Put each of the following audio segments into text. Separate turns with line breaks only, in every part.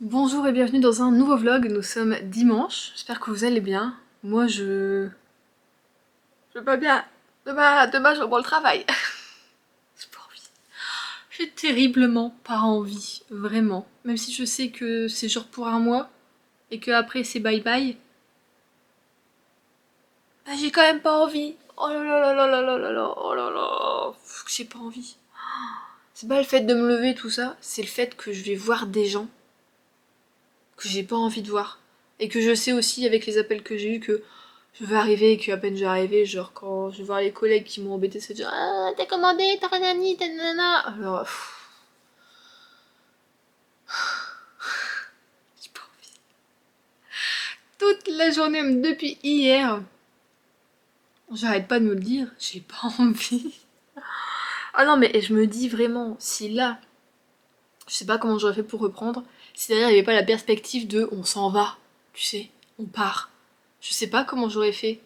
Bonjour et bienvenue dans un nouveau vlog, nous sommes dimanche, j'espère que vous allez bien. Moi je... Je vais pas bien. Demain je reprends le travail. J'ai pas envie. J'ai terriblement pas envie, vraiment. Même si je sais que c'est genre pour un mois et que après c'est bye bye. Bah, j'ai quand même pas envie. Oh là là là là là là là là, oh là là. J'ai pas envie. C'est pas le fait de me lever tout ça, c'est le fait que je vais voir des gens que j'ai pas envie de voir. Et que je sais aussi avec les appels que j'ai eu que je vais arriver et qu'à peine je vais arriver, genre quand je vais voir les collègues qui m'ont embêté, c'est de dire ah t'as commandé, t'as nanani, t'as nanana. Alors j'ai pas envie. Toute la journée, même depuis hier, j'arrête pas de me le dire, j'ai pas envie. Ah non mais je me dis vraiment, si là, je sais pas comment j'aurais fait pour reprendre, si derrière il y avait pas la perspective de on s'en va, tu sais, on part. Je sais pas comment j'aurais fait.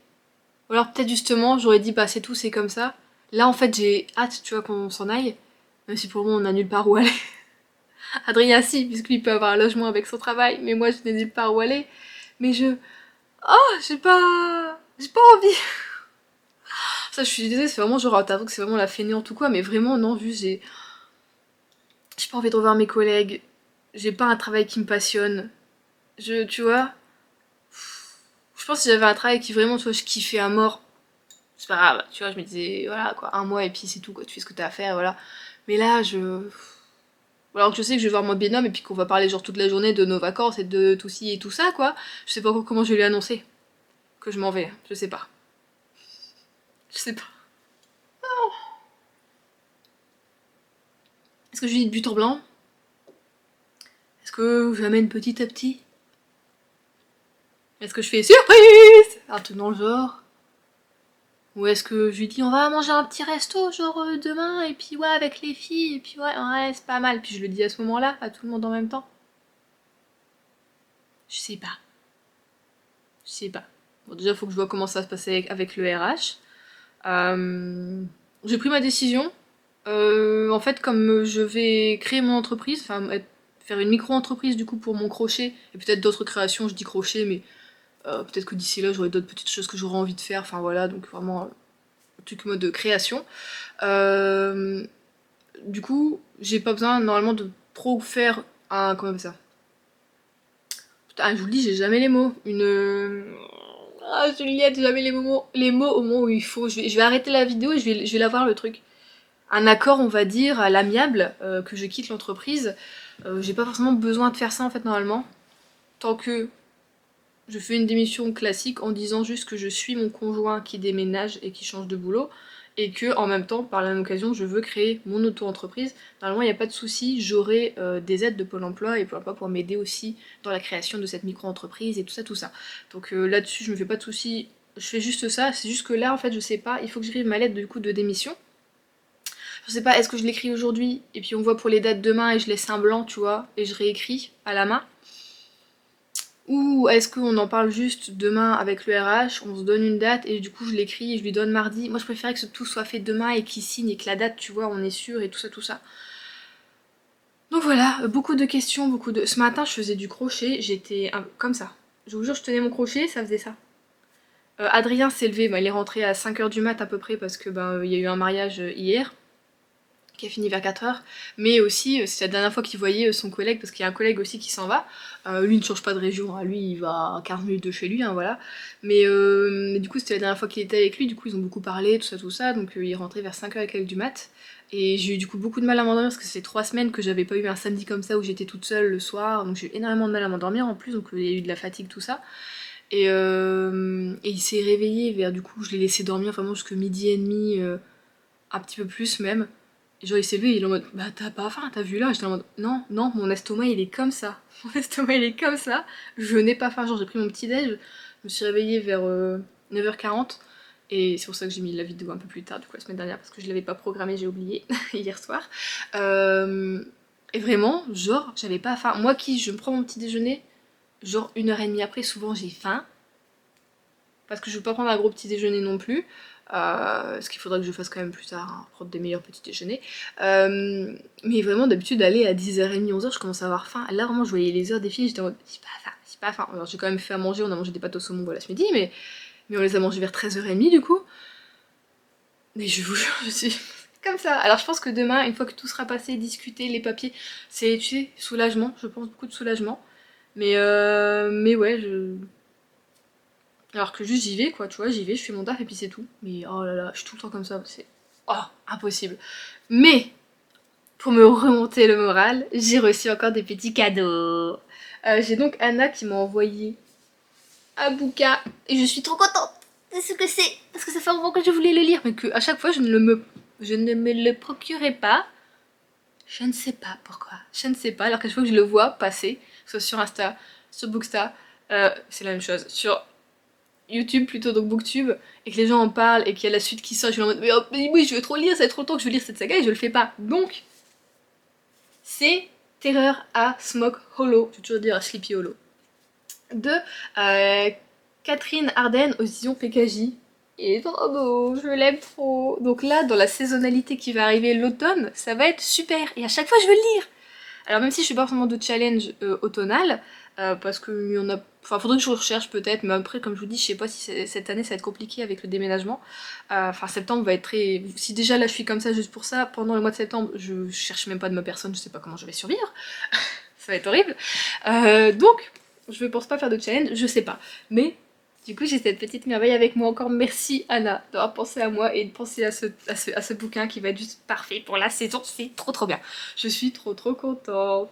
Ou alors peut-être justement j'aurais dit bah c'est tout, c'est comme ça. Là en fait j'ai hâte tu vois qu'on s'en aille. Même si pour le moment on a nulle part où aller. Adrien si, puisqu'il peut avoir un logement avec son travail, mais moi je n'ai nulle part où aller. Mais je... Oh j'ai pas... J'ai pas envie. Ça je suis désolée, c'est vraiment genre t'avoue que c'est vraiment la fainéante ou quoi, mais vraiment non vu j'ai pas envie de revoir mes collègues. J'ai pas un travail qui me passionne. Tu vois, je pense que si j'avais un travail qui vraiment, tu vois, je kiffais à mort, c'est pas grave, tu vois, je me disais, voilà, quoi, un mois et puis c'est tout, quoi, tu fais ce que t'as à faire, voilà. Mais là, je... Alors que je sais que je vais voir mon binôme et puis qu'on va parler genre toute la journée de nos vacances et de tout ci et tout ça, quoi. Je sais pas encore comment je vais lui annoncer que je m'en vais, je sais pas. Je sais pas. Est-ce que je lui dis de but en blanc? Est-ce que j'amène petit à petit? Est-ce que je fais surprise? Un truc dans le genre? Ou est-ce que je lui dis on va manger un petit resto genre demain et puis ouais avec les filles et puis ouais c'est pas mal. Puis je le dis à ce moment-là à tout le monde en même temps. Je sais pas. Je sais pas. Bon déjà faut que je vois comment ça se passe avec le RH. J'ai pris ma décision. En fait comme je vais créer mon entreprise, enfin faire une micro-entreprise du coup pour mon crochet et peut-être d'autres créations, je dis crochet mais peut-être que d'ici là j'aurai d'autres petites choses que j'aurai envie de faire. Enfin voilà donc vraiment un truc mode de création. Euh, Du coup, j'ai pas besoin normalement de trop faire un. Comment on appelle ça? Putain, je vous le dis, j'ai jamais les mots. Ah, Juliette, j'ai jamais les mots au moment où il faut. Je vais arrêter la vidéo et je vais la voir le truc. Un accord, on va dire, à l'amiable, que je quitte l'entreprise. J'ai pas forcément besoin de faire ça en fait, normalement. Tant que je fais une démission classique en disant juste que je suis mon conjoint qui déménage et qui change de boulot et que en même temps, par la même occasion, je veux créer mon auto-entreprise. Normalement, il n'y a pas de souci, j'aurai des aides de Pôle emploi et Pôle emploi pour m'aider aussi dans la création de cette micro-entreprise et tout ça, tout ça. Donc là-dessus, je me fais pas de souci. Je fais juste ça, c'est juste que là, en fait, je sais pas, il faut que j'écrive ma lettre du coup de démission. Je sais pas, est-ce que je l'écris aujourd'hui et puis on voit pour les dates demain et je laisse un blanc, tu vois, et je réécris à la main. Ou est-ce qu'on en parle juste demain avec le RH, on se donne une date et du coup je l'écris et je lui donne mardi. Moi je préférais que tout soit fait demain et qu'il signe et que la date, tu vois, on est sûr et tout ça, tout ça. Donc voilà, beaucoup de questions, beaucoup de... Ce matin je faisais du crochet, j'étais comme ça. Je vous jure, je tenais mon crochet, ça faisait ça. Adrien s'est levé, bah, il est rentré à 5h du mat à peu près parce que il y a eu un mariage hier qui a fini vers 4h, mais aussi c'est la dernière fois qu'il voyait son collègue, parce qu'il y a un collègue aussi qui s'en va. Lui ne change pas de région, hein. Lui il va à 15 minutes de chez lui, hein, voilà. Mais du coup c'était la dernière fois qu'il était avec lui, du coup ils ont beaucoup parlé, tout ça, donc il est rentré vers 5h avec elle du mat. Et j'ai eu du coup beaucoup de mal à m'endormir parce que c'est 3 semaines que j'avais pas eu un samedi comme ça où j'étais toute seule le soir, donc j'ai eu énormément de mal à m'endormir en plus, donc il y a eu de la fatigue, tout ça. Et il s'est réveillé vers, du coup je l'ai laissé dormir vraiment jusque midi et demi, un petit peu plus même. Et genre il s'est levé, il est en mode bah t'as pas faim, t'as vu là? J'étais en mode non, non, mon estomac il est comme ça. Mon estomac il est comme ça. Je n'ai pas faim. Genre j'ai pris mon petit déj, je me suis réveillée vers 9h40. Et c'est pour ça que j'ai mis la vidéo un peu plus tard du coup la semaine dernière parce que je l'avais pas programmée, j'ai oublié hier soir. Euh, et vraiment, genre j'avais pas faim. Moi qui je me prends mon petit déjeuner, genre 1h30 après, souvent j'ai faim. parce que je veux pas prendre un gros petit déjeuner non plus. Ce qu'il faudra que je fasse quand même plus tard, hein, prendre des meilleurs petits déjeuners. Mais vraiment d'habitude aller à 10h30, 11h, je commence à avoir faim. Là vraiment je voyais les heures défiler, j'étais en mode j'ai pas faim, j'ai pas faim. Alors j'ai quand même fait à manger, on a mangé des pâtes au saumon voilà ce midi, mais on les a mangés vers 13h30 du coup. Mais je vous jure, je suis comme ça. Alors je pense que demain, une fois que tout sera passé, discuté, les papiers, c'est, tu sais, soulagement, je pense beaucoup de soulagement. Mais ouais, alors que juste j'y vais quoi, tu vois, j'y vais, je fais mon taf et puis c'est tout. Mais oh là là, je suis tout le temps comme ça, c'est oh, impossible. Mais pour me remonter le moral, j'ai reçu encore des petits cadeaux. J'ai donc Anna qui m'a envoyé un bouquin et je suis trop contente de ce que c'est parce que ça fait un moment que je voulais le lire mais que à chaque fois je ne me le procurais pas. Je ne sais pas pourquoi, je ne sais pas, alors qu'à chaque fois que je le vois passer, soit sur Insta, sur Booksta, c'est la même chose, sur YouTube plutôt, donc Booktube, et que les gens en parlent et qu'il y a la suite qui sort, je suis en mode mais, oh, mais oui je veux trop lire, ça fait trop longtemps que je veux lire cette saga et je le fais pas. Donc c'est Terreur à Smoke Hollow, je vais toujours dire à Sleepy Hollow, de Catherine Arden aux éditions PKJ. Il est trop beau, je l'aime trop. Donc là, dans la saisonnalité qui va arriver l'automne, ça va être super. Et à chaque fois, je veux le lire. Alors même si je suis pas forcément de challenge automnal, parce qu'il y en a... Enfin, faudrait que je recherche peut-être, mais après, comme je vous dis, je sais pas si cette année ça va être compliqué avec le déménagement. Enfin, septembre va être très... Si déjà là je suis comme ça juste pour ça, pendant le mois de septembre, je cherche même pas de ma personne, je sais pas comment je vais survivre. Ça va être horrible. Donc, je pense pas faire de challenge, je sais pas. Mais du coup, j'ai cette petite merveille avec moi encore. Merci Anna d'avoir pensé à moi et de penser à ce bouquin qui va être juste parfait pour la saison. C'est trop trop bien. Je suis trop trop contente.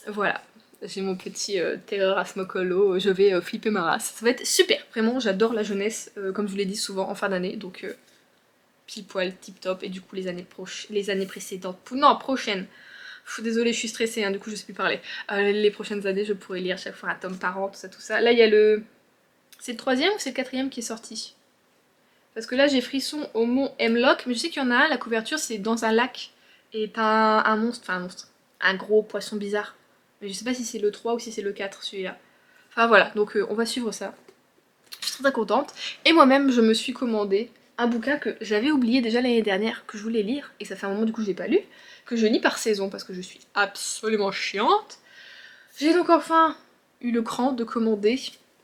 Voilà. J'ai mon petit terreur à Smokolo, je vais flipper ma race. Ça va être super, vraiment j'adore la jeunesse, comme je vous l'ai dit souvent en fin d'année, donc pile poil, tip top, et du coup les années précédentes, non prochaines, désolée, je suis stressée, hein, du coup je sais plus parler. Les prochaines années, je pourrais lire chaque fois un tome par an, tout ça, tout ça. Là, il y a le... C'est le troisième ou c'est le quatrième qui est sorti? Parce que là, j'ai frisson au mont Hemlock, mais je sais qu'il y en a un, la couverture, c'est dans un lac, et t'as un monstre, enfin un monstre, un gros poisson bizarre. Mais je sais pas si c'est le 3 ou si c'est le 4, celui-là. Enfin voilà, donc on va suivre ça. Je suis très contente. Et moi-même, je me suis commandé un bouquin que j'avais oublié déjà l'année dernière, que je voulais lire, et ça fait un moment du coup que je l'ai pas lu, que je lis par saison parce que je suis absolument chiante. J'ai donc enfin eu le cran de commander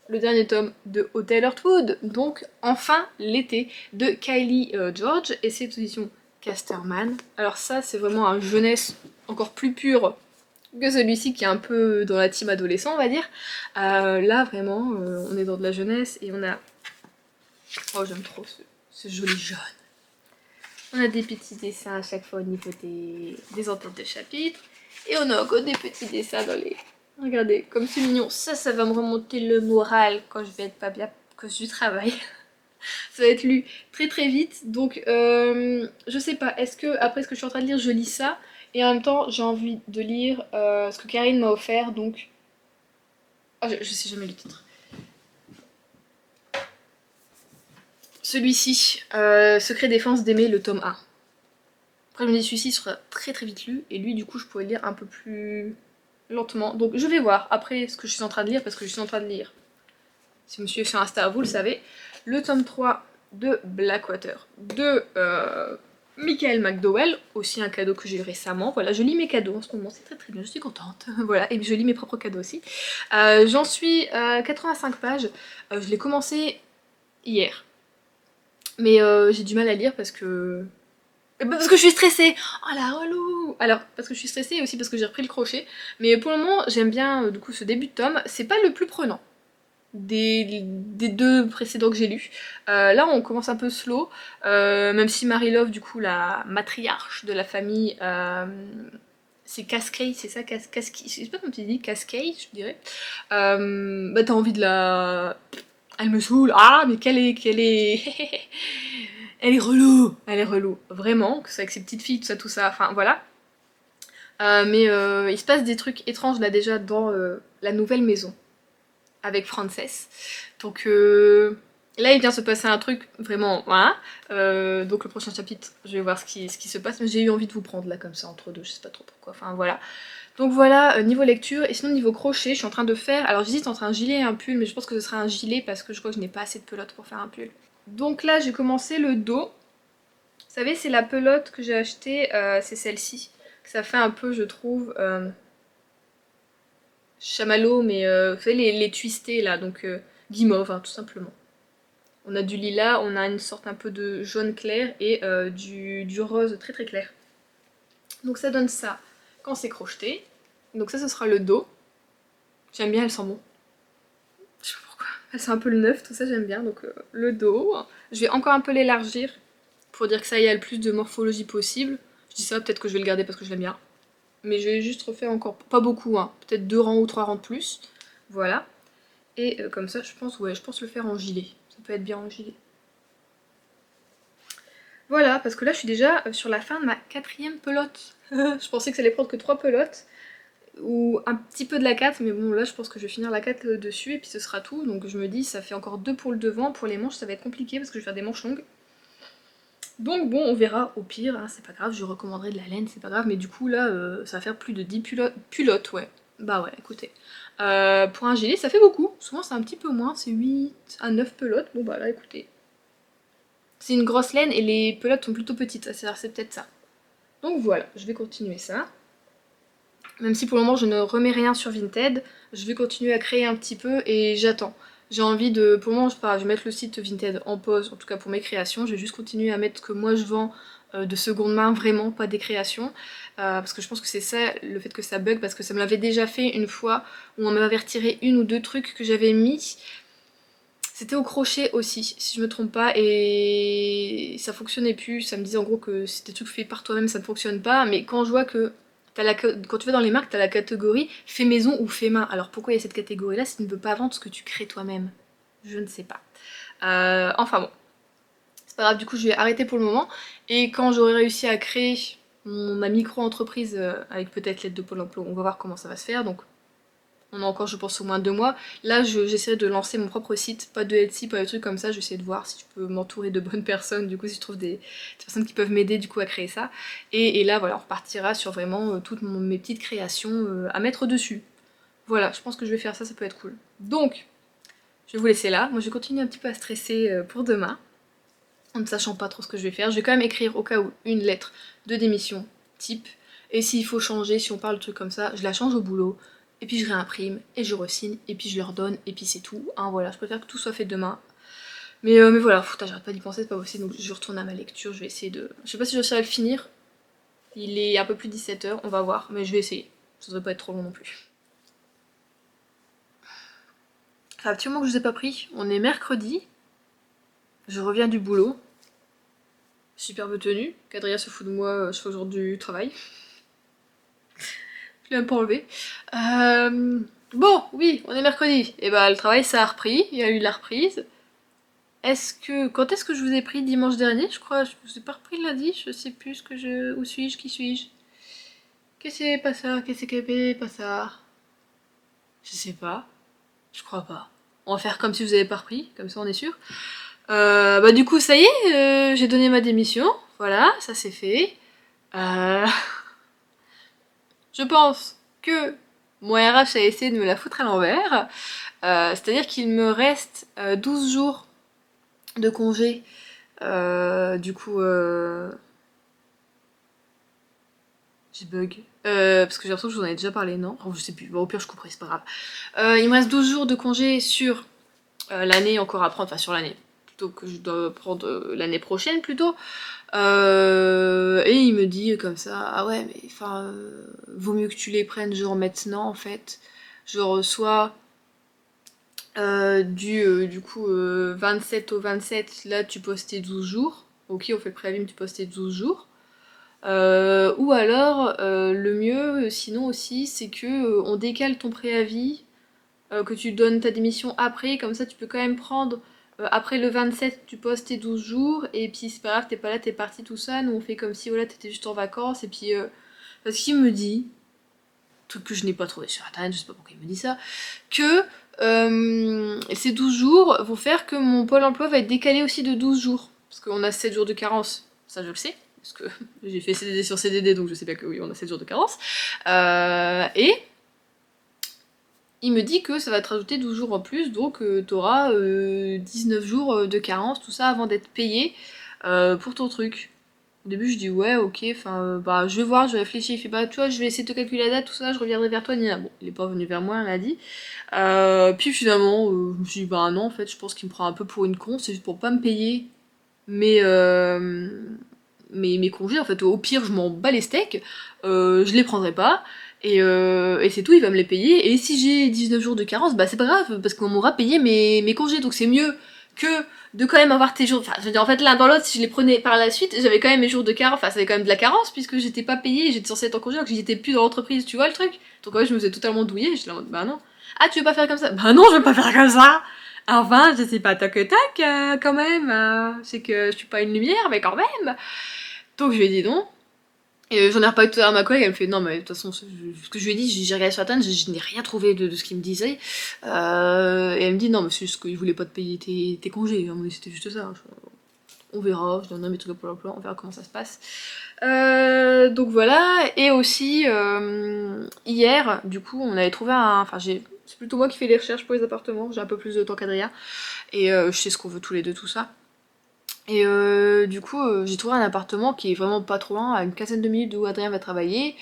le dernier tome de Hotel Heartwood, donc enfin l'été, de Kylie George, et c'est édition Casterman. Alors ça, c'est vraiment un jeunesse encore plus pure que celui-ci qui est un peu dans la team adolescent, on va dire. Là, vraiment, on est dans de la jeunesse et on a... Oh, j'aime trop ce joli jaune. On a des petits dessins à chaque fois au niveau des entêtes de chapitre. Et on a encore des petits dessins dans les... Regardez, comme c'est mignon. Ça va me remonter le moral quand je vais être pas bien à cause du travail. Ça va être lu très très vite. Donc, je sais pas. Est-ce que, après ce que je suis en train de lire, je lis ça et en même temps, j'ai envie de lire ce que Karine m'a offert, donc... Oh, je sais jamais le titre. Celui-ci, Secret défense d'aimer, le tome 1. Après, je me dis, celui-ci sera très très vite lu, et lui, du coup, je pourrais le lire un peu plus lentement. Donc, je vais voir après ce que je suis en train de lire, parce que je suis en train de lire. Si vous me suivez sur Insta, vous le savez. Le tome 3 de Blackwater, de Michael McDowell, aussi un cadeau que j'ai eu récemment. Voilà, je lis mes cadeaux en ce moment, c'est très très bien, je suis contente. Voilà, et je lis mes propres cadeaux aussi. J'en suis à 85 pages. Je l'ai commencé hier. Mais j'ai du mal à lire parce que... Parce que je suis stressée. Oh la relou. Alors, parce que je suis stressée et aussi parce que j'ai repris le crochet. Mais pour le moment, j'aime bien du coup ce début de tome. C'est pas le plus prenant des deux précédents que j'ai lus. Là, on commence un peu slow. Même si Mary Love, du coup, la matriarche de la famille... c'est Cascade, c'est ça, Cascade, je sais pas comment tu dis, Cascade, je dirais. Bah t'as envie de la... Elle me saoule, ah mais qu'elle est... elle est relou, vraiment, que c'est avec ses petites filles, tout ça, enfin voilà. Mais il se passe des trucs étranges là déjà dans la nouvelle maison, avec Frances. Donc là il vient se passer un truc vraiment, voilà. Donc le prochain chapitre, je vais voir ce qui se passe, mais j'ai eu envie de vous prendre là comme ça entre deux, je sais pas trop pourquoi, enfin voilà. Donc voilà, niveau lecture, et sinon niveau crochet, je suis en train de faire, alors j'hésite entre un gilet et un pull, mais je pense que ce sera un gilet parce que je crois que je n'ai pas assez de pelote pour faire un pull. Donc là j'ai commencé le dos. Vous savez, c'est la pelote que j'ai achetée, c'est celle-ci. Ça fait un peu, je trouve, chamallow, mais vous savez, les twistés là, donc guimauve, hein, tout simplement. On a du lilas, on a une sorte un peu de jaune clair et du rose très très clair. Donc ça donne ça quand c'est crocheté. Donc ça, ce sera le dos. J'aime bien, elle sent bon. Je sais pas pourquoi. Elle sent un peu le neuf, tout ça, j'aime bien. Donc le dos. Je vais encore un peu l'élargir pour dire que ça y a le plus de morphologie possible. Je dis ça, peut-être que je vais le garder parce que je l'aime bien. Mais je vais juste refaire encore, pas beaucoup, hein. Peut-être 2 rangs ou 3 rangs de plus. Voilà. Et comme ça, je pense, ouais, je pense le faire en gilet. Ça peut être bien en gilet. Voilà, parce que là, je suis déjà sur la fin de ma 4e pelote. Je pensais que ça allait prendre que 3 pelotes. Ou un petit peu de la 4, mais bon là je pense que je vais finir la 4 dessus et puis ce sera tout. Donc je me dis ça fait encore 2 pour le devant, pour les manches ça va être compliqué parce que je vais faire des manches longues. Donc bon on verra au pire, hein, c'est pas grave, je recommanderai de la laine, c'est pas grave, mais du coup là ça va faire plus de 10 culottes, ouais. Bah ouais, écoutez. Pour un gilet ça fait beaucoup, souvent c'est un petit peu moins, c'est 8 à 9 pelotes, bon bah là écoutez. C'est une grosse laine et les pelotes sont plutôt petites, c'est peut-être ça. Donc voilà, je vais continuer ça. Même si pour le moment je ne remets rien sur Vinted, je vais continuer à créer un petit peu et j'attends. J'ai envie de... Pour le moment je vais mettre le site Vinted en pause, en tout cas pour mes créations. Je vais juste continuer à mettre ce que moi je vends de seconde main, vraiment, pas des créations. Parce que je pense que c'est ça, le fait que ça bug, parce que ça me l'avait déjà fait une fois, où on m'avait retiré 1 ou 2 trucs que j'avais mis. C'était au crochet aussi, si je me trompe pas, et ça fonctionnait plus. Ça me disait en gros que si des trucs faits par toi-même ça ne fonctionne pas, mais quand je vois que quand tu vas dans les marques, t'as la catégorie fait maison ou fait main. Alors pourquoi il y a cette catégorie là si tu ne veux pas vendre ce que tu crées toi-même? Je ne sais pas. Enfin bon, c'est pas grave, du coup je vais arrêter pour le moment. Et quand j'aurai réussi à créer ma micro-entreprise avec peut-être l'aide de Pôle emploi, on va voir comment ça va se faire. Donc on a encore je pense au moins 2 mois. Là j'essaie de lancer mon propre site, pas de Etsy, pas de trucs comme ça, j'essaie de voir si je peux m'entourer de bonnes personnes, du coup si je trouve des personnes qui peuvent m'aider du coup à créer ça. Et là voilà, on repartira sur vraiment toutes mes petites créations à mettre dessus. Voilà, je pense que je vais faire ça, ça peut être cool. Donc, je vais vous laisser là, moi je vais continuer un petit peu à stresser pour demain, en ne sachant pas trop ce que je vais faire. Je vais quand même écrire au cas où une lettre de démission type, et s'il faut changer, si on parle de trucs comme ça, je la change au boulot, et puis je réimprime, et je re-signe, et puis je leur donne, et puis c'est tout. Hein, voilà, je préfère que tout soit fait demain. Mais voilà, j'arrête pas d'y penser, c'est pas possible, donc je retourne à ma lecture, je vais essayer de... Je sais pas si je réussirai à le finir, il est un peu plus 17h, on va voir, mais je vais essayer. Ça devrait pas être trop long non plus. Ça fait un petit moment que je vous ai pas pris, on est mercredi, je reviens du boulot, superbe tenue, qu'Adrien se fout de moi, je fais aujourd'hui du travail. Je l'ai même pas enlevé. Bon, oui, on est mercredi. Et bah le travail ça a repris, il y a eu la reprise. Quand est-ce que je vous ai pris dimanche dernier? Je crois, je vous ai pas repris lundi, je sais plus où suis-je, qui suis-je? Qu'est-ce que c'est pas ça? Qu'est-ce que c'est pas ça? Je sais pas, je crois pas. On va faire comme si vous avez pas repris, comme ça on est sûr. Bah du coup ça y est, j'ai donné ma démission, voilà, ça c'est fait. Euh... Je pense que mon RH a essayé de me la foutre à l'envers. C'est-à-dire qu'il me reste 12 jours de congé. Du coup, j'ai bug. Parce que j'ai l'impression que je vous en ai déjà parlé, non? Enfin, je sais plus, bon, au pire je couperai, c'est pas grave. Il me reste 12 jours de congé sur l'année encore à prendre, enfin sur l'année, plutôt que je dois prendre l'année prochaine plutôt. Et il me dit comme ça, ah ouais mais enfin vaut mieux que tu les prennes genre maintenant en fait. Genre soit du coup 27 au 27, là tu postes tes 12 jours. Ok on fait le préavis mais tu postes tes 12 jours. Ou alors le mieux sinon aussi c'est que on décale ton préavis, que tu donnes ta démission après, comme ça tu peux quand même prendre après le 27 tu postes tes 12 jours et puis c'est pas grave t'es pas là t'es parti tout ça, nous on fait comme si voilà t'étais juste en vacances et puis parce qu'il me dit, truc que je n'ai pas trouvé sur internet, je sais pas pourquoi il me dit ça, que ces 12 jours vont faire que mon pôle emploi va être décalé aussi de 12 jours parce qu'on a 7 jours de carence, ça je le sais, parce que j'ai fait CDD sur CDD, donc je sais bien que oui, on a 7 jours de carence. Et il me dit que ça va te rajouter 12 jours en plus, donc t'auras 19 jours de carence, tout ça, avant d'être payé pour ton truc. Au début, je dis ouais, ok, enfin, bah, je vais voir, je vais réfléchir. Il fait bah, tu vois, je vais essayer de te calculer la date, tout ça, je reviendrai vers toi, Nina. Bon, il est pas venu vers moi, il m'a dit. Puis finalement, je me suis dit bah non, en fait, je pense qu'il me prend un peu pour une con, c'est juste pour pas me payer mes, mes congés. En fait, au pire, je m'en bats les steaks, je les prendrai pas. Et c'est tout, il va me les payer. Et si j'ai 19 jours de carence, bah c'est pas grave, parce qu'on m'aura payé mes congés, donc c'est mieux que de quand même avoir tes jours. Enfin, je veux dire, en fait, l'un dans l'autre, si je les prenais par la suite, j'avais quand même mes jours de carence. Enfin, ça avait quand même de la carence, puisque j'étais pas payée, j'étais censée être en congé, alors que j'étais plus dans l'entreprise, tu vois le truc. Donc, ouais, je me faisais totalement douiller, j'étais là en mode, bah non. Ah, tu veux pas faire comme ça? Bah non, je veux pas faire comme ça! Enfin, je sais pas, toc toc, quand même. C'est que je suis pas une lumière, mais quand même. Donc, je lui ai dit non. Et j'en ai reparlé tout à l'heure à ma collègue, elle me fait non, mais de toute façon, ce que je lui ai dit, j'ai regardé sur Internet, je n'ai rien trouvé de ce qu'il me disait. Et elle me dit non, mais c'est juste qu'il voulait pas te payer tes congés, hein, c'était juste ça. On verra, je donnerai mes trucs à Pôle emploi, on verra comment ça se passe. Donc voilà, et aussi hier, du coup, on avait trouvé un. Enfin, c'est plutôt moi qui fais les recherches pour les appartements, j'ai un peu plus de temps qu'Adrien, et je sais ce qu'on veut tous les deux, tout ça. Et du coup, j'ai trouvé un appartement qui est vraiment pas trop loin, à une quinzaine de minutes d'où Adrien va travailler,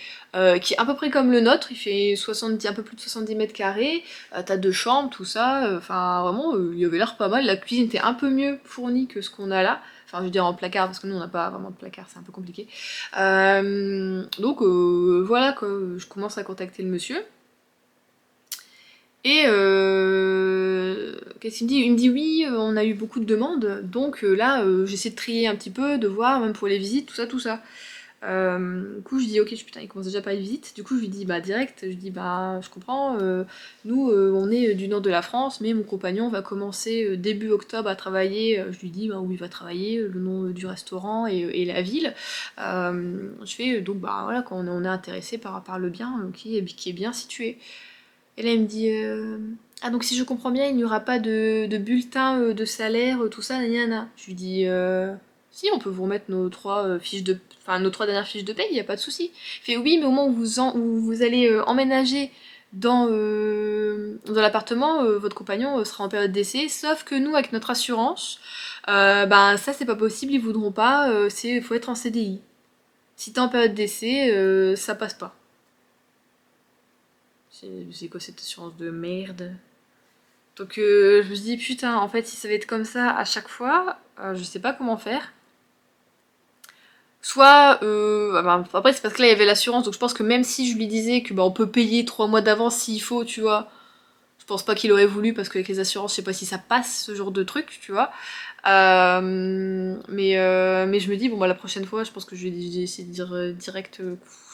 qui est à peu près comme le nôtre, il fait 70, un peu plus de 70 mètres carrés, t'as 2 chambres, tout ça, enfin vraiment, il avait l'air pas mal, la cuisine était un peu mieux fournie que ce qu'on a là, enfin je veux dire en placard, parce que nous on n'a pas vraiment de placard, c'est un peu compliqué. Donc voilà quoi, je commence à contacter le monsieur. Et qu'est-ce qu'il me dit? Il me dit oui, on a eu beaucoup de demandes, donc là j'essaie de trier un petit peu, de voir, même pour les visites, tout ça, tout ça. Du coup je dis ok, putain, il commence déjà par les visites. Du coup je lui dis bah direct, je dis bah je comprends, nous on est du nord de la France, mais mon compagnon va commencer début octobre à travailler. Je lui dis bah, où il va travailler, le nom du restaurant et la ville. Je fais donc bah voilà, quand on est intéressé par le bien qui est bien situé. Et là, il me dit ah, donc si je comprends bien, il n'y aura pas de bulletin de salaire, tout ça, nanana. Je lui dis si, on peut vous remettre nos 3 fiches de. Enfin, nos 3 dernières fiches de paye, il n'y a pas de souci. Il fait oui, mais au moment où vous allez emménager dans l'appartement, votre compagnon sera en période d'essai, sauf que nous, avec notre assurance, ben ça, c'est pas possible, ils voudront pas, faut être en CDI. Si t'es en période d'essai, ça passe pas. C'est quoi cette assurance de merde? Donc je me suis dit putain, en fait si ça va être comme ça à chaque fois, je sais pas comment faire. Soit, bah, après c'est parce que là il y avait l'assurance, donc je pense que même si je lui disais que bah, on peut payer 3 mois d'avance s'il faut, tu vois, je pense pas qu'il aurait voulu parce qu'avec les assurances, je sais pas si ça passe ce genre de truc, tu vois. Mais je me dis, bon bah la prochaine fois, je pense que je vais essayer de dire direct,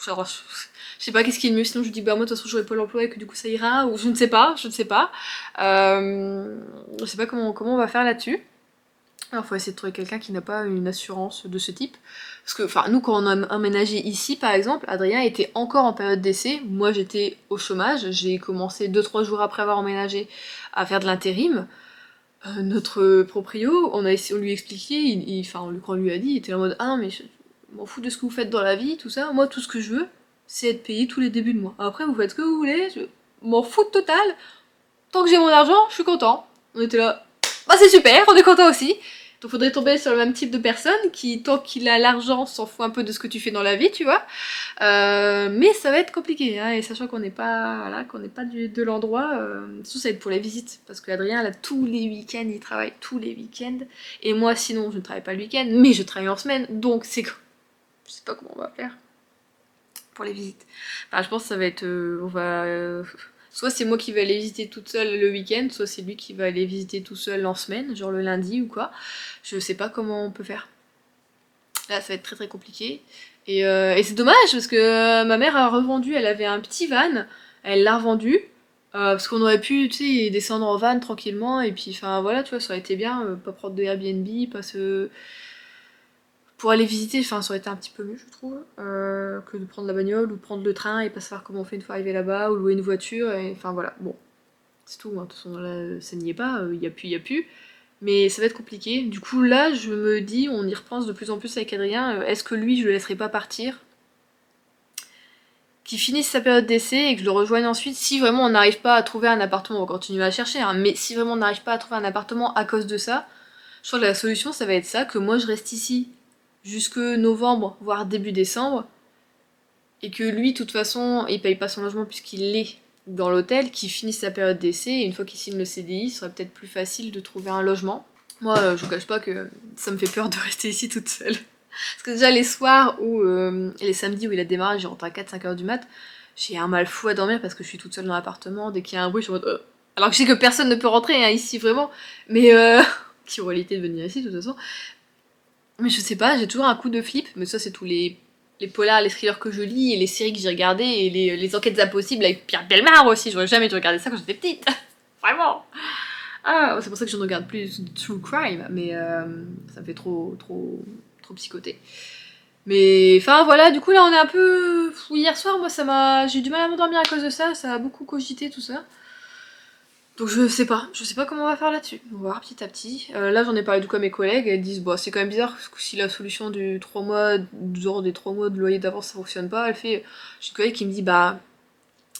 genre, je sais pas qu'est-ce qui est le mieux, sinon je dis bah moi de toute façon j'aurai pas l'emploi et que du coup ça ira, ou je ne sais pas, je ne sais pas. Je sais pas comment on va faire là-dessus. Alors faut essayer de trouver quelqu'un qui n'a pas une assurance de ce type. Parce que, enfin, nous quand on a emménagé ici par exemple, Adrien était encore en période d'essai, moi j'étais au chômage, j'ai commencé 2-3 jours après avoir emménagé à faire de l'intérim. Notre proprio, on lui expliquait, enfin, quand on lui a dit, il était en mode ah, mais je m'en fous de ce que vous faites dans la vie, tout ça. Moi, tout ce que je veux, c'est être payé tous les débuts de mois. Après, vous faites ce que vous voulez, je m'en fous de total. Tant que j'ai mon argent, je suis content. On était là, bah c'est super, on est content aussi. Donc faudrait tomber sur le même type de personne qui, tant qu'il a l'argent, s'en fout un peu de ce que tu fais dans la vie, tu vois. Mais ça va être compliqué, hein, et sachant qu'on n'est pas, voilà, qu'on n'est pas de l'endroit, surtout ça va être pour les visites, parce qu'Adrien, là, tous les week-ends, il travaille tous les week-ends, et moi, sinon, je ne travaille pas le week-end, mais je travaille en semaine, donc c'est, je sais pas comment on va faire pour les visites. Enfin, je pense que ça va être, on va, soit c'est moi qui vais aller visiter toute seule le week-end, soit c'est lui qui va aller visiter tout seul en semaine, genre le lundi ou quoi. Je sais pas comment on peut faire. Là, ça va être très très compliqué. Et c'est dommage parce que ma mère a revendu, elle avait un petit van, elle l'a revendu. Parce qu'on aurait pu, tu sais, descendre en van tranquillement, et puis, enfin voilà, tu vois, ça aurait été bien, pas prendre de Airbnb, pas se. Pour aller visiter, enfin, ça aurait été un petit peu mieux, je trouve, que de prendre la bagnole ou de prendre le train et pas savoir comment on fait une fois arrivé là-bas, ou louer une voiture, et enfin voilà, bon, c'est tout, hein. De toute façon, là, ça n'y est pas, il y a plus, il y a plus. Mais ça va être compliqué. Du coup là je me dis, on y repense de plus en plus avec Adrien, est-ce que lui je le laisserai pas partir, qu'il finisse sa période d'essai et que je le rejoigne ensuite si vraiment on n'arrive pas à trouver un appartement, on va continuer à chercher, hein, mais si vraiment on n'arrive pas à trouver un appartement à cause de ça, je crois que la solution ça va être ça, que moi je reste ici jusque novembre, voire début décembre, et que lui de toute façon il paye pas son logement puisqu'il est dans l'hôtel, qu'il finisse sa période d'essai, et une fois qu'il signe le CDI, ce serait peut-être plus facile de trouver un logement. Moi je vous cache pas que ça me fait peur de rester ici toute seule. Parce que déjà les soirs ou les samedis où il a démarré, je rentre à 4-5 heures du mat, j'ai un mal fou à dormir parce que je suis toute seule dans l'appartement, dès qu'il y a un bruit je suis en mode alors que je sais que personne ne peut rentrer hein, ici vraiment, mais qui aurait l'idée de venir ici de toute façon. Mais je sais pas, j'ai toujours un coup de flip, mais ça c'est tous les polars, les thrillers que je lis et les séries que j'ai regardées et les enquêtes impossibles avec Pierre Bellemare aussi, j'aurais jamais dû regarder ça quand j'étais petite. Vraiment. Ah, c'est pour ça que je ne regarde plus de True Crime, mais ça me fait trop psychoté. Mais enfin voilà, du coup là on est un peu... Hier soir moi j'ai eu du mal à m'endormir à cause de ça, ça a beaucoup cogité tout ça. Donc je sais pas comment on va faire là-dessus. On va voir petit à petit. Là j'en ai parlé du coup à mes collègues, elles disent bon c'est quand même bizarre parce que si la solution du 3 mois, genre des 3 mois de loyer d'avance ça fonctionne pas, elle fait... J'ai une collègue qui me dit bah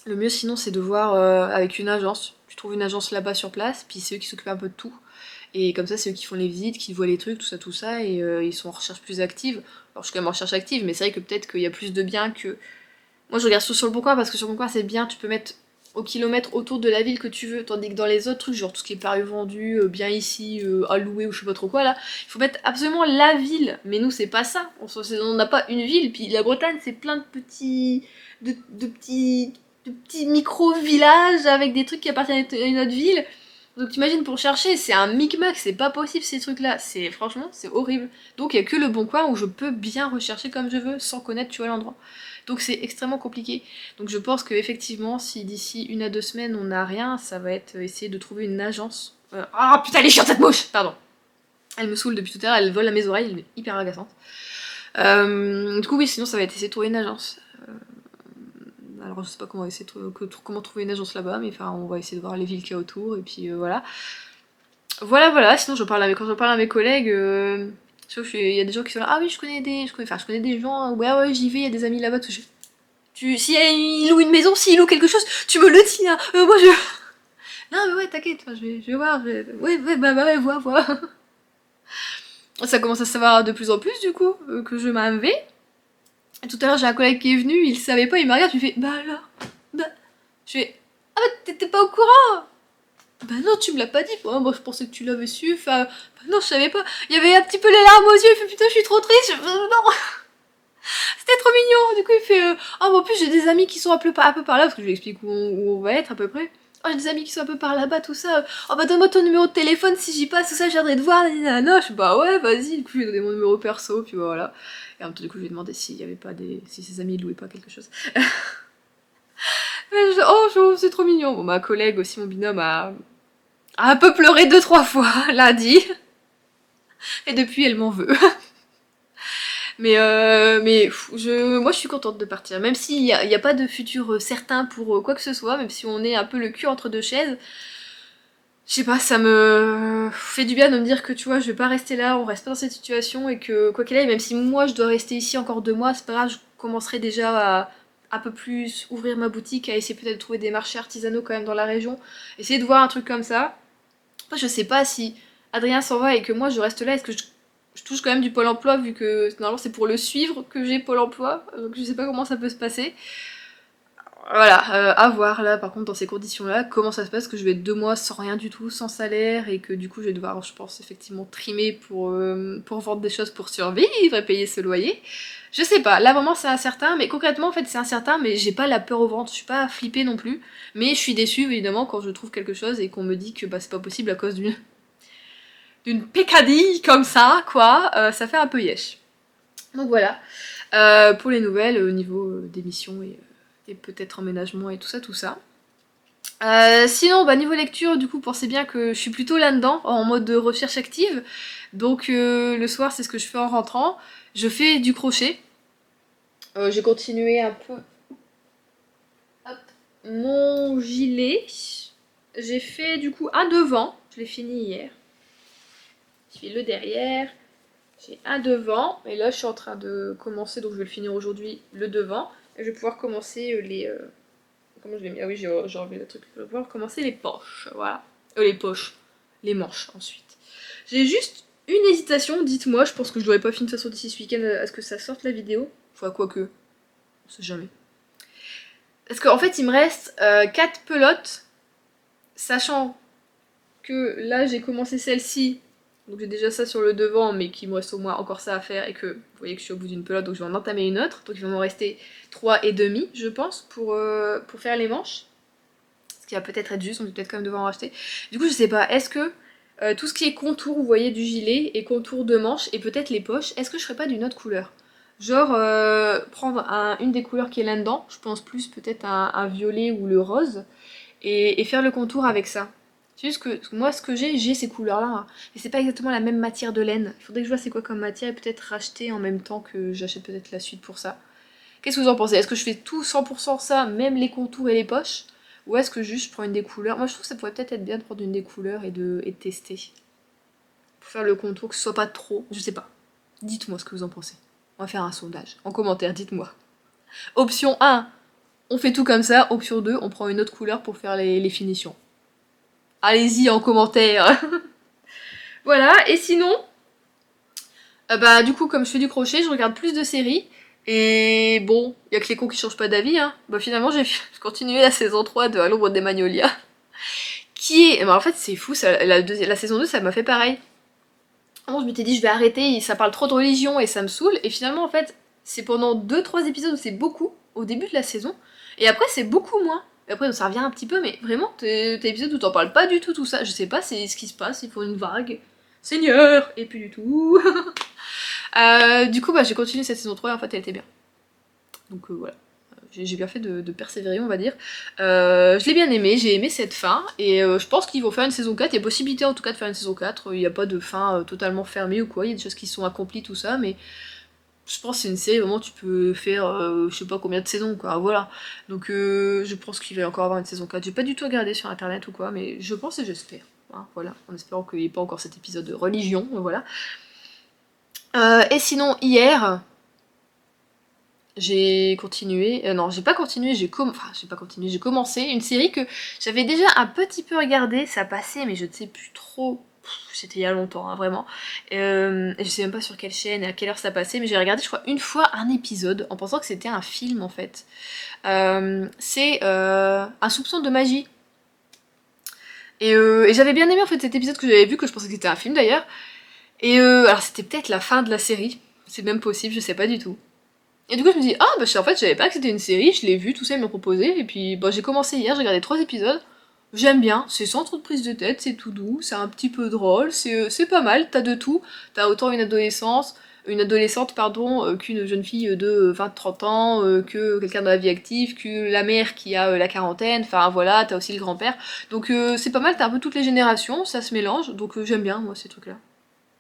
le mieux sinon c'est de voir avec une agence. Tu trouves une agence là-bas sur place, puis c'est eux qui s'occupent un peu de tout. Et comme ça, c'est eux qui font les visites, qui voient les trucs, tout ça, et ils sont en recherche plus active. Alors je suis quand même en recherche active, mais c'est vrai que peut-être qu'il y a plus de biens que... Moi je regarde sur le Bon Coin, parce que sur le Bon Coin c'est bien, tu peux mettre au kilomètre autour de la ville que tu veux, tandis que dans les autres trucs, genre tout ce qui est paru vendu, bien ici, à louer ou je sais pas trop quoi là, il faut mettre absolument la ville. Mais nous c'est pas ça, on n'a pas une ville, puis la Bretagne c'est plein de petits... de petits micro-villages avec des trucs qui appartiennent à une autre ville. Donc t'imagines pour chercher, c'est un micmac, c'est pas possible ces trucs-là. Franchement, c'est horrible. Donc il y a que le Bon Coin où je peux bien rechercher comme je veux sans connaître tu vois l'endroit. Donc c'est extrêmement compliqué. Donc je pense que effectivement, si d'ici 1 à 2 semaines on n'a rien, ça va être essayer de trouver une agence. Ah putain, elle est chiante cette mouche. Pardon. Elle me saoule depuis tout à l'heure, elle vole à mes oreilles, elle est hyper agaçante. Du coup oui, sinon ça va être essayer de trouver une agence. Alors je sais pas comment essayer comment trouver une agence là-bas, mais enfin on va essayer de voir les villes qu'il y a autour et puis voilà. Voilà, sinon quand je parle à mes collègues, il y a des gens qui sont là, ah oui je connais des gens, ouais j'y vais, il y a des amis là-bas, tout. Si ils louent une maison, s'ils louent quelque chose, tu me le dis, hein, moi je... Non mais ouais t'inquiète, je vais voir, ouais ouais, vois. Ça commence à se savoir de plus en plus du coup, que je m'en vais. Et tout à l'heure j'ai un collègue qui est venu, il savait pas, il me regarde, il fait, bah alors, bah... Je fais, ah bah t'étais pas au courant. Bah non, tu me l'as pas dit. Moi, je pensais que tu l'avais su. Enfin, bah non, je savais pas. Il y avait un petit peu les larmes aux yeux. Il fait putain, je suis trop triste. Non, c'était trop mignon. Du coup, il fait en plus, j'ai des amis qui sont un peu par là. Parce que je lui explique où on va être à peu près. Oh, j'ai des amis qui sont un peu par là-bas, tout ça. Oh, bah donne-moi ton numéro de téléphone si j'y passe, tout ça, je viendrai te voir. Non, je suis bah ouais, vas-y. Du coup, je lui ai donné mon numéro perso, puis voilà. Et en même temps, du coup, je lui ai demandé s'il y avait pas si ses amis louaient pas quelque chose. C'est trop mignon. Bon, ma collègue aussi, mon binôme, a un peu pleuré 2-3 fois lundi. Et depuis, elle m'en veut. Moi je suis contente de partir. Même s'il n'y a pas de futur certain pour quoi que ce soit, même si on est un peu le cul entre deux chaises, je sais pas, ça me fait du bien de me dire que tu vois, je vais pas rester là, on reste pas dans cette situation et que quoi qu'il aille, même si moi je dois rester ici encore 2 mois, c'est pas grave, je commencerai déjà à un peu plus ouvrir ma boutique, à essayer peut-être de trouver des marchés artisanaux quand même dans la région, essayer de voir un truc comme ça. Après, je sais pas si Adrien s'en va et que moi je reste là, est-ce que je touche quand même du Pôle emploi vu que normalement c'est pour le suivre que j'ai Pôle emploi, donc je sais pas comment ça peut se passer. Voilà, à voir là par contre dans ces conditions là, comment ça se passe, que je vais être 2 mois sans rien du tout, sans salaire, et que du coup je vais devoir, je pense, effectivement trimer pour vendre des choses pour survivre et payer ce loyer. Je sais pas, là vraiment c'est incertain, mais concrètement en fait c'est incertain, mais j'ai pas la peur au ventre, je suis pas flippée non plus, mais je suis déçue évidemment quand je trouve quelque chose et qu'on me dit que bah, c'est pas possible à cause d'une pécadille comme ça, quoi, ça fait un peu yesh. Donc voilà, pour les nouvelles au niveau d'émissions et peut-être emménagement et tout ça, tout ça. Sinon, bah, niveau lecture, du coup, pensez bien que je suis plutôt là-dedans, en mode de recherche active. Donc le soir, c'est ce que je fais en rentrant. Je fais du crochet. J'ai continué un peu. Hop. Mon gilet. J'ai fait du coup un devant. Je l'ai fini hier. Je fais le derrière. J'ai un devant, et là je suis en train de commencer, donc je vais le finir aujourd'hui, le devant. Et je vais pouvoir commencer les... Comment je l'ai mis? Ah oui, j'ai enlevé le truc. Je vais pouvoir commencer les poches, voilà. Les poches. Les manches, ensuite. J'ai juste une hésitation, dites-moi, je pense que je l'aurais pas fini de toute façon d'ici ce week-end à ce que ça sorte la vidéo. Enfin, quoique, on sait jamais. Parce qu'en fait, il me reste 4 pelotes, sachant que là j'ai commencé celle-ci. Donc j'ai déjà ça sur le devant, mais qu'il me reste au moins encore ça à faire et que vous voyez que je suis au bout d'une pelote, donc je vais en entamer une autre. Donc il va m'en rester 3 et demi, je pense, pour faire les manches. Ce qui va peut-être être juste, on va peut-être quand même devoir en racheter. Du coup je sais pas, est-ce que tout ce qui est contour, vous voyez, du gilet et contour de manches et peut-être les poches, est-ce que je ferais pas d'une autre couleur? Genre prendre une des couleurs qui est là-dedans, je pense plus peut-être un violet ou le rose, et faire le contour avec ça. C'est juste que moi ce que j'ai ces couleurs là, hein. Et c'est pas exactement la même matière de laine. Il faudrait que je vois c'est quoi comme matière et peut-être racheter en même temps que j'achète peut-être la suite pour ça. Qu'est-ce que vous en pensez? Est-ce que je fais tout 100% ça, même les contours et les poches? Ou est-ce que juste je prends une des couleurs? Moi je trouve que ça pourrait peut-être être bien de prendre une des couleurs et de tester. Pour faire le contour, que ce soit pas trop, je sais pas. Dites-moi ce que vous en pensez. On va faire un sondage. En commentaire, dites-moi. Option 1, on fait tout comme ça. Option 2, on prend une autre couleur pour faire les finitions. Allez-y en commentaire. Voilà, et sinon, bah du coup comme je fais du crochet, je regarde plus de séries. Et bon, il y a que les cons qui changent pas d'avis, hein. Bah finalement j'ai continué la saison 3 de À l'ombre des Magnolias. Qui est... Bah, en fait c'est fou, ça, la saison 2 ça m'a fait pareil. Avant je m'étais dit je vais arrêter, ça parle trop de religion et ça me saoule. Et finalement en fait, c'est pendant 2-3 épisodes où c'est beaucoup, au début de la saison. Et après c'est beaucoup moins. Et après ça revient un petit peu, mais vraiment, t'as épisode où t'en parles pas du tout, tout ça. Je sais pas, c'est ce qui se passe, il faut une vague. Seigneur! Et plus du tout. Du coup, bah, j'ai continué cette saison 3 et en fait elle était bien. Donc voilà. J'ai bien fait de persévérer, on va dire. Je l'ai bien aimé, j'ai aimé cette fin, et je pense qu'ils vont faire une saison 4. Il y a possibilité en tout cas de faire une saison 4. Il n'y a pas de fin totalement fermée ou quoi, il y a des choses qui sont accomplies, tout ça, mais je pense que c'est une série, vraiment, tu peux faire je sais pas combien de saisons, quoi, voilà. Donc je pense qu'il va encore avoir une saison 4. J'ai pas du tout regardé sur internet ou quoi, mais je pense et j'espère. Hein, voilà, en espérant qu'il n'y ait pas encore cet épisode de religion, voilà. Et sinon, hier, j'ai continué, non j'ai pas continué, j'ai commencé une série que j'avais déjà un petit peu regardée, ça passait mais je ne sais plus trop, c'était il y a longtemps hein, vraiment, et je sais même pas sur quelle chaîne et à quelle heure ça passait, mais j'ai regardé je crois une fois un épisode en pensant que c'était un film en fait. C'est Un soupçon de magie. Et j'avais bien aimé en fait cet épisode que j'avais vu, que je pensais que c'était un film d'ailleurs, et alors c'était peut-être la fin de la série, c'est même possible, je sais pas du tout. Et du coup je me dis, ah bah en fait je savais pas que c'était une série, je l'ai vue, tout ça ils m'ont proposé, et puis bah j'ai commencé hier, j'ai regardé 3 épisodes, j'aime bien, c'est sans trop de prise de tête, c'est tout doux, c'est un petit peu drôle, c'est pas mal, t'as de tout, t'as autant une adolescente pardon, qu'une jeune fille de 20-30 ans, que quelqu'un dans la vie active, que la mère qui a la quarantaine, enfin voilà, t'as aussi le grand-père, donc c'est pas mal, t'as un peu toutes les générations, ça se mélange, donc j'aime bien moi ces trucs-là.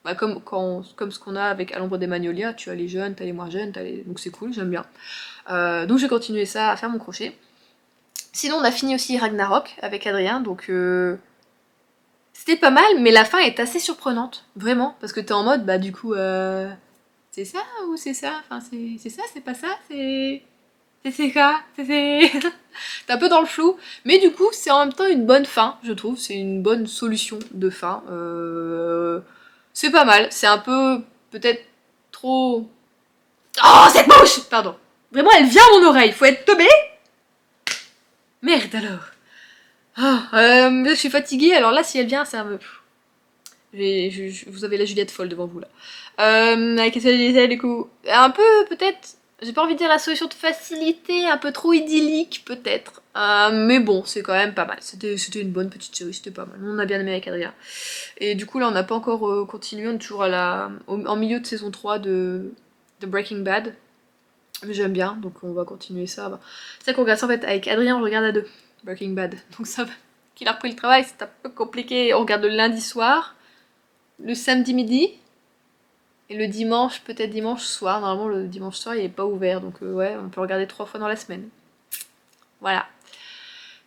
Bah, comme ce qu'on a avec À l'ombre des Magnolias, tu as les jeunes, t'as les moins jeunes, donc c'est cool, j'aime bien. Donc je vais continuer ça, à faire mon crochet. Sinon on a fini aussi Ragnarok avec Adrien, donc c'était pas mal, mais la fin est assez surprenante, vraiment, parce que t'es en mode, bah du coup, c'est ça ou c'est ça? Enfin c'est ça, c'est pas ça, c'est quoi? T'es un peu dans le flou, mais du coup c'est en même temps une bonne fin, je trouve, c'est une bonne solution de fin. C'est pas mal, c'est un peu peut-être trop... Oh cette mouche! Pardon. Vraiment elle vient à mon oreille, faut être tombé. Merde alors. Je suis fatiguée, alors là si elle vient ça me... Vous avez la Juliette folle devant vous là. Qu'est-ce que je disais du coup? Un peu peut-être... J'ai pas envie de dire la solution de facilité, un peu trop idyllique peut-être. Mais bon, c'est quand même pas mal. C'était une bonne petite série, c'était pas mal. On a bien aimé avec Adrien. Et du coup là on n'a pas encore continué, on est toujours en milieu de saison 3 de Breaking Bad. Mais j'aime bien, donc on va continuer ça. Bah. C'est ça qu'on regarde ça en fait avec Adrien, on regarde à deux, Breaking Bad. Donc ça va. Qu'il a repris le travail, c'est un peu compliqué. On regarde le lundi soir, le samedi midi, et le dimanche, peut-être dimanche soir. Normalement le dimanche soir il est pas ouvert, donc ouais, on peut regarder 3 fois dans la semaine. Voilà.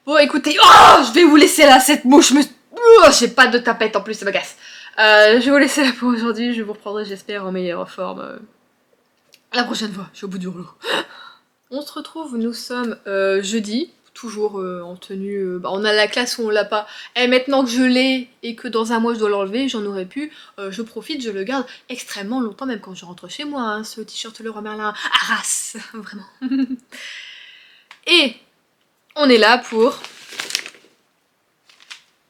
Bon écoutez, oh je vais vous laisser là, cette mouche me... Oh, j'ai pas de tapette en plus, ça me casse. Je vais vous laisser là pour aujourd'hui, je vous reprendrai j'espère en meilleure forme la prochaine fois, je suis au bout du rouleau. On se retrouve, nous sommes jeudi, toujours en tenue, on a la classe où on l'a pas, et maintenant que je l'ai et que dans un mois je dois l'enlever, j'en aurais pu, je profite, je le garde extrêmement longtemps, même quand je rentre chez moi, hein, ce t-shirt Leroy Merlin, arras, vraiment. Et on est là pour...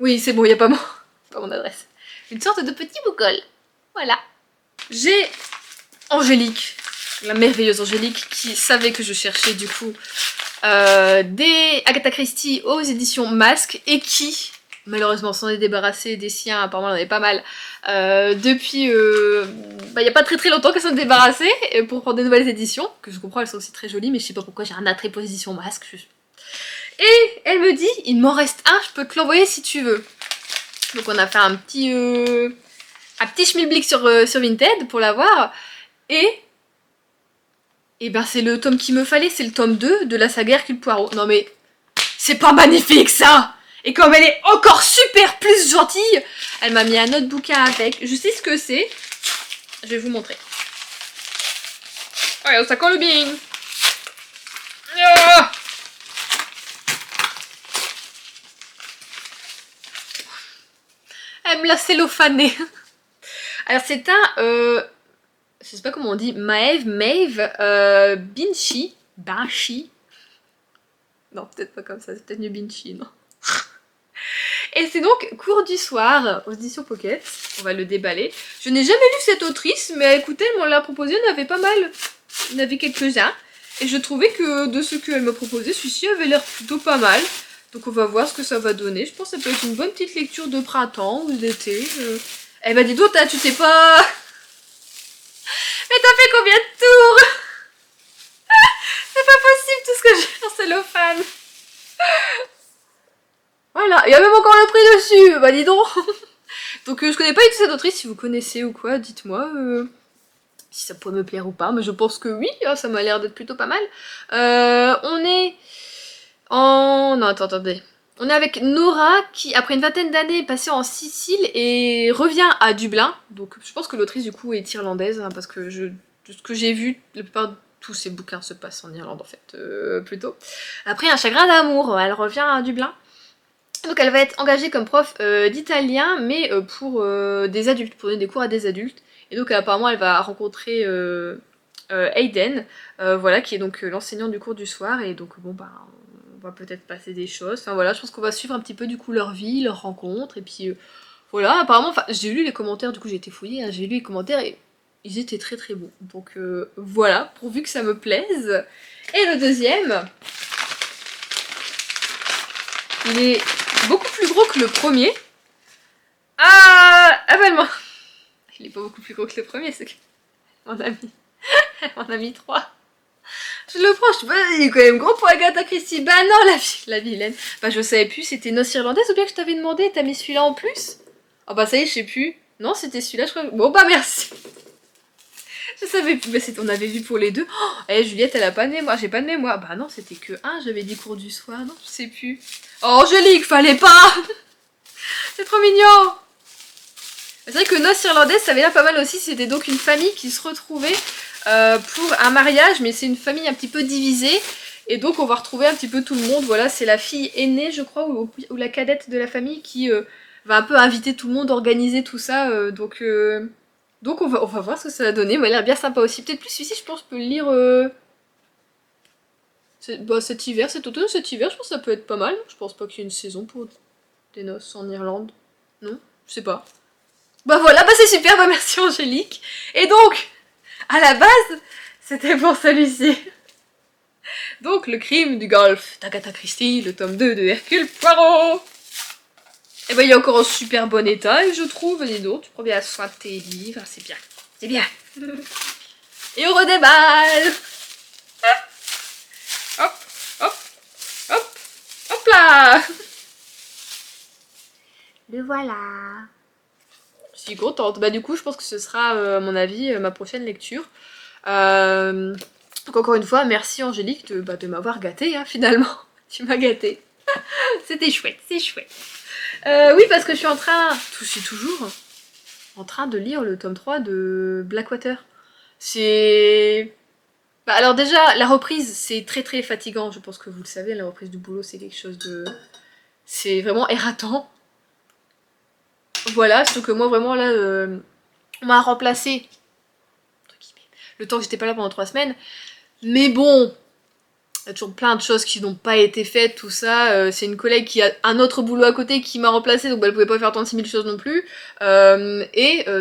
Oui, c'est bon, il n'y a pas mon adresse. Une sorte de petit boucol. Voilà. J'ai Angélique, la merveilleuse Angélique, qui savait que je cherchais du coup des Agatha Christie aux éditions Masque et qui, malheureusement, s'en est débarrassée des siens, apparemment elle en avait pas mal, depuis... il n'y a pas très longtemps qu'elle s'en est débarrassée pour prendre des nouvelles éditions, que je comprends, elles sont aussi très jolies, mais je sais pas pourquoi j'ai un attrait pour les éditions Masque. Et elle me dit, il m'en reste un, je peux te l'envoyer si tu veux. Donc on a fait un petit schmilblick sur Vinted pour l'avoir. Et ben c'est le tome qu'il me fallait, c'est le tome 2 de la saga Hercule Poirot. Non mais, c'est pas magnifique ça! Et comme elle est encore super plus gentille, elle m'a mis un autre bouquin avec. Je sais ce que c'est. Je vais vous montrer. Regarde, ça colle bien. Ah, elle me l'a cellophané. Alors c'est un... je sais pas comment on dit, Maeve, Binchi. Non, peut-être pas comme ça, c'est peut-être mieux Binchi, non. Et c'est donc Cours du soir, aux éditions Pocket. On va le déballer. Je n'ai jamais lu cette autrice, mais écoutez, elle m'en l'a proposé, il y en avait pas mal. Il y en avait quelques-uns. Et je trouvais que de ce qu'elle m'a proposé, celui-ci avait l'air plutôt pas mal. Donc on va voir ce que ça va donner. Je pense que ça peut être une bonne petite lecture de printemps ou d'été. Eh ben dis donc, tu sais pas... Mais t'as fait combien de tours? C'est pas possible tout ce que j'ai en cellophane. Voilà, il y a même encore le prix dessus, bah dis donc. Donc je connais pas du tout cette autrice, si vous connaissez ou quoi, dites-moi si ça pourrait me plaire ou pas, mais je pense que oui, ça m'a l'air d'être plutôt pas mal. On est en... Non, attendez. On est avec Nora qui, après une vingtaine d'années, est passée en Sicile et revient à Dublin. Donc je pense que l'autrice du coup est irlandaise, hein, parce que de ce que j'ai vu, la plupart de tous ces bouquins se passent en Irlande en fait, plutôt. Après un chagrin d'amour, elle revient à Dublin. Donc elle va être engagée comme prof d'italien, mais pour des adultes, pour donner des cours à des adultes. Et donc apparemment elle va rencontrer Hayden, voilà, qui est donc l'enseignant du cours du soir. Et donc bon bah on va peut-être passer des choses. Enfin voilà, je pense qu'on va suivre un petit peu du coup leur vie, leur rencontre. Et puis voilà, apparemment, enfin j'ai lu les commentaires, du coup j'ai été fouillée, hein, j'ai lu les commentaires et ils étaient très très bons. Donc voilà, pourvu que ça me plaise. Et le deuxième, il est beaucoup plus gros que le premier. Ah bah il est pas beaucoup plus gros que le premier, c'est que mon ami m'en a mis 3. Je le prends, je sais il est quand même gros pour Agatha Christie. Bah non, la vilaine. Bah je savais plus, c'était Noce irlandaise ou bien que je t'avais demandé, t'as mis celui-là en plus? Ah bah ça y est, je sais plus. Non, c'était celui-là, je crois. Bon bah merci. Je savais plus, bah on avait vu pour les deux. Oh, eh Juliette, elle a pas de mémoire, j'ai pas de mémoire. Bah non, c'était que un, j'avais dit cours du soir, non, je sais plus. Oh Angélique, fallait pas. C'est trop mignon. C'est vrai que Noce irlandaise, ça avait l'air pas mal aussi, c'était donc une famille qui se retrouvait pour un mariage, mais c'est une famille un petit peu divisée. Et donc on va retrouver un petit peu tout le monde, voilà, c'est la fille aînée je crois, ou la cadette de la famille qui va un peu inviter tout le monde, organiser tout ça, donc on va voir ce que ça va donner, mais elle a l'air bien sympa aussi. Peut-être plus celui-ci, je pense, je peux le lire cet hiver, cet automne, cet hiver, je pense que ça peut être pas mal. Je pense pas qu'il y ait une saison pour des noces en Irlande. Non, je sais pas. Bah voilà, bah c'est super, bah merci Angélique. Et donc, à la base, c'était pour celui-ci. Donc, Le crime du golfe d'Agatha Christie, le tome 2 de Hercule Poirot. Et bah il est encore en super bon état, je trouve. Dis donc, tu prends bien soin de tes livres, c'est bien. C'est bien. Et on redéballe. Hop, hop, hop, hop là. Le voilà. Je suis contente. Bah du coup, je pense que ce sera, à mon avis, ma prochaine lecture. Donc encore une fois, merci Angélique de m'avoir gâtée, hein, finalement. Tu m'as gâtée. C'était chouette, c'est chouette. Oui, parce que je suis en train... Je suis toujours... en train de lire le tome 3 de Blackwater. C'est... Bah alors déjà, la reprise, c'est très très fatigant, je pense que vous le savez, la reprise du boulot, c'est quelque chose de... C'est vraiment ératant. Voilà, surtout que moi, vraiment, là, on m'a remplacé, le temps que j'étais pas là pendant 3 semaines. Mais bon, il y a toujours plein de choses qui n'ont pas été faites, tout ça. C'est une collègue qui a un autre boulot à côté qui m'a remplacée, donc bah, elle pouvait pas faire 36 000 choses non plus.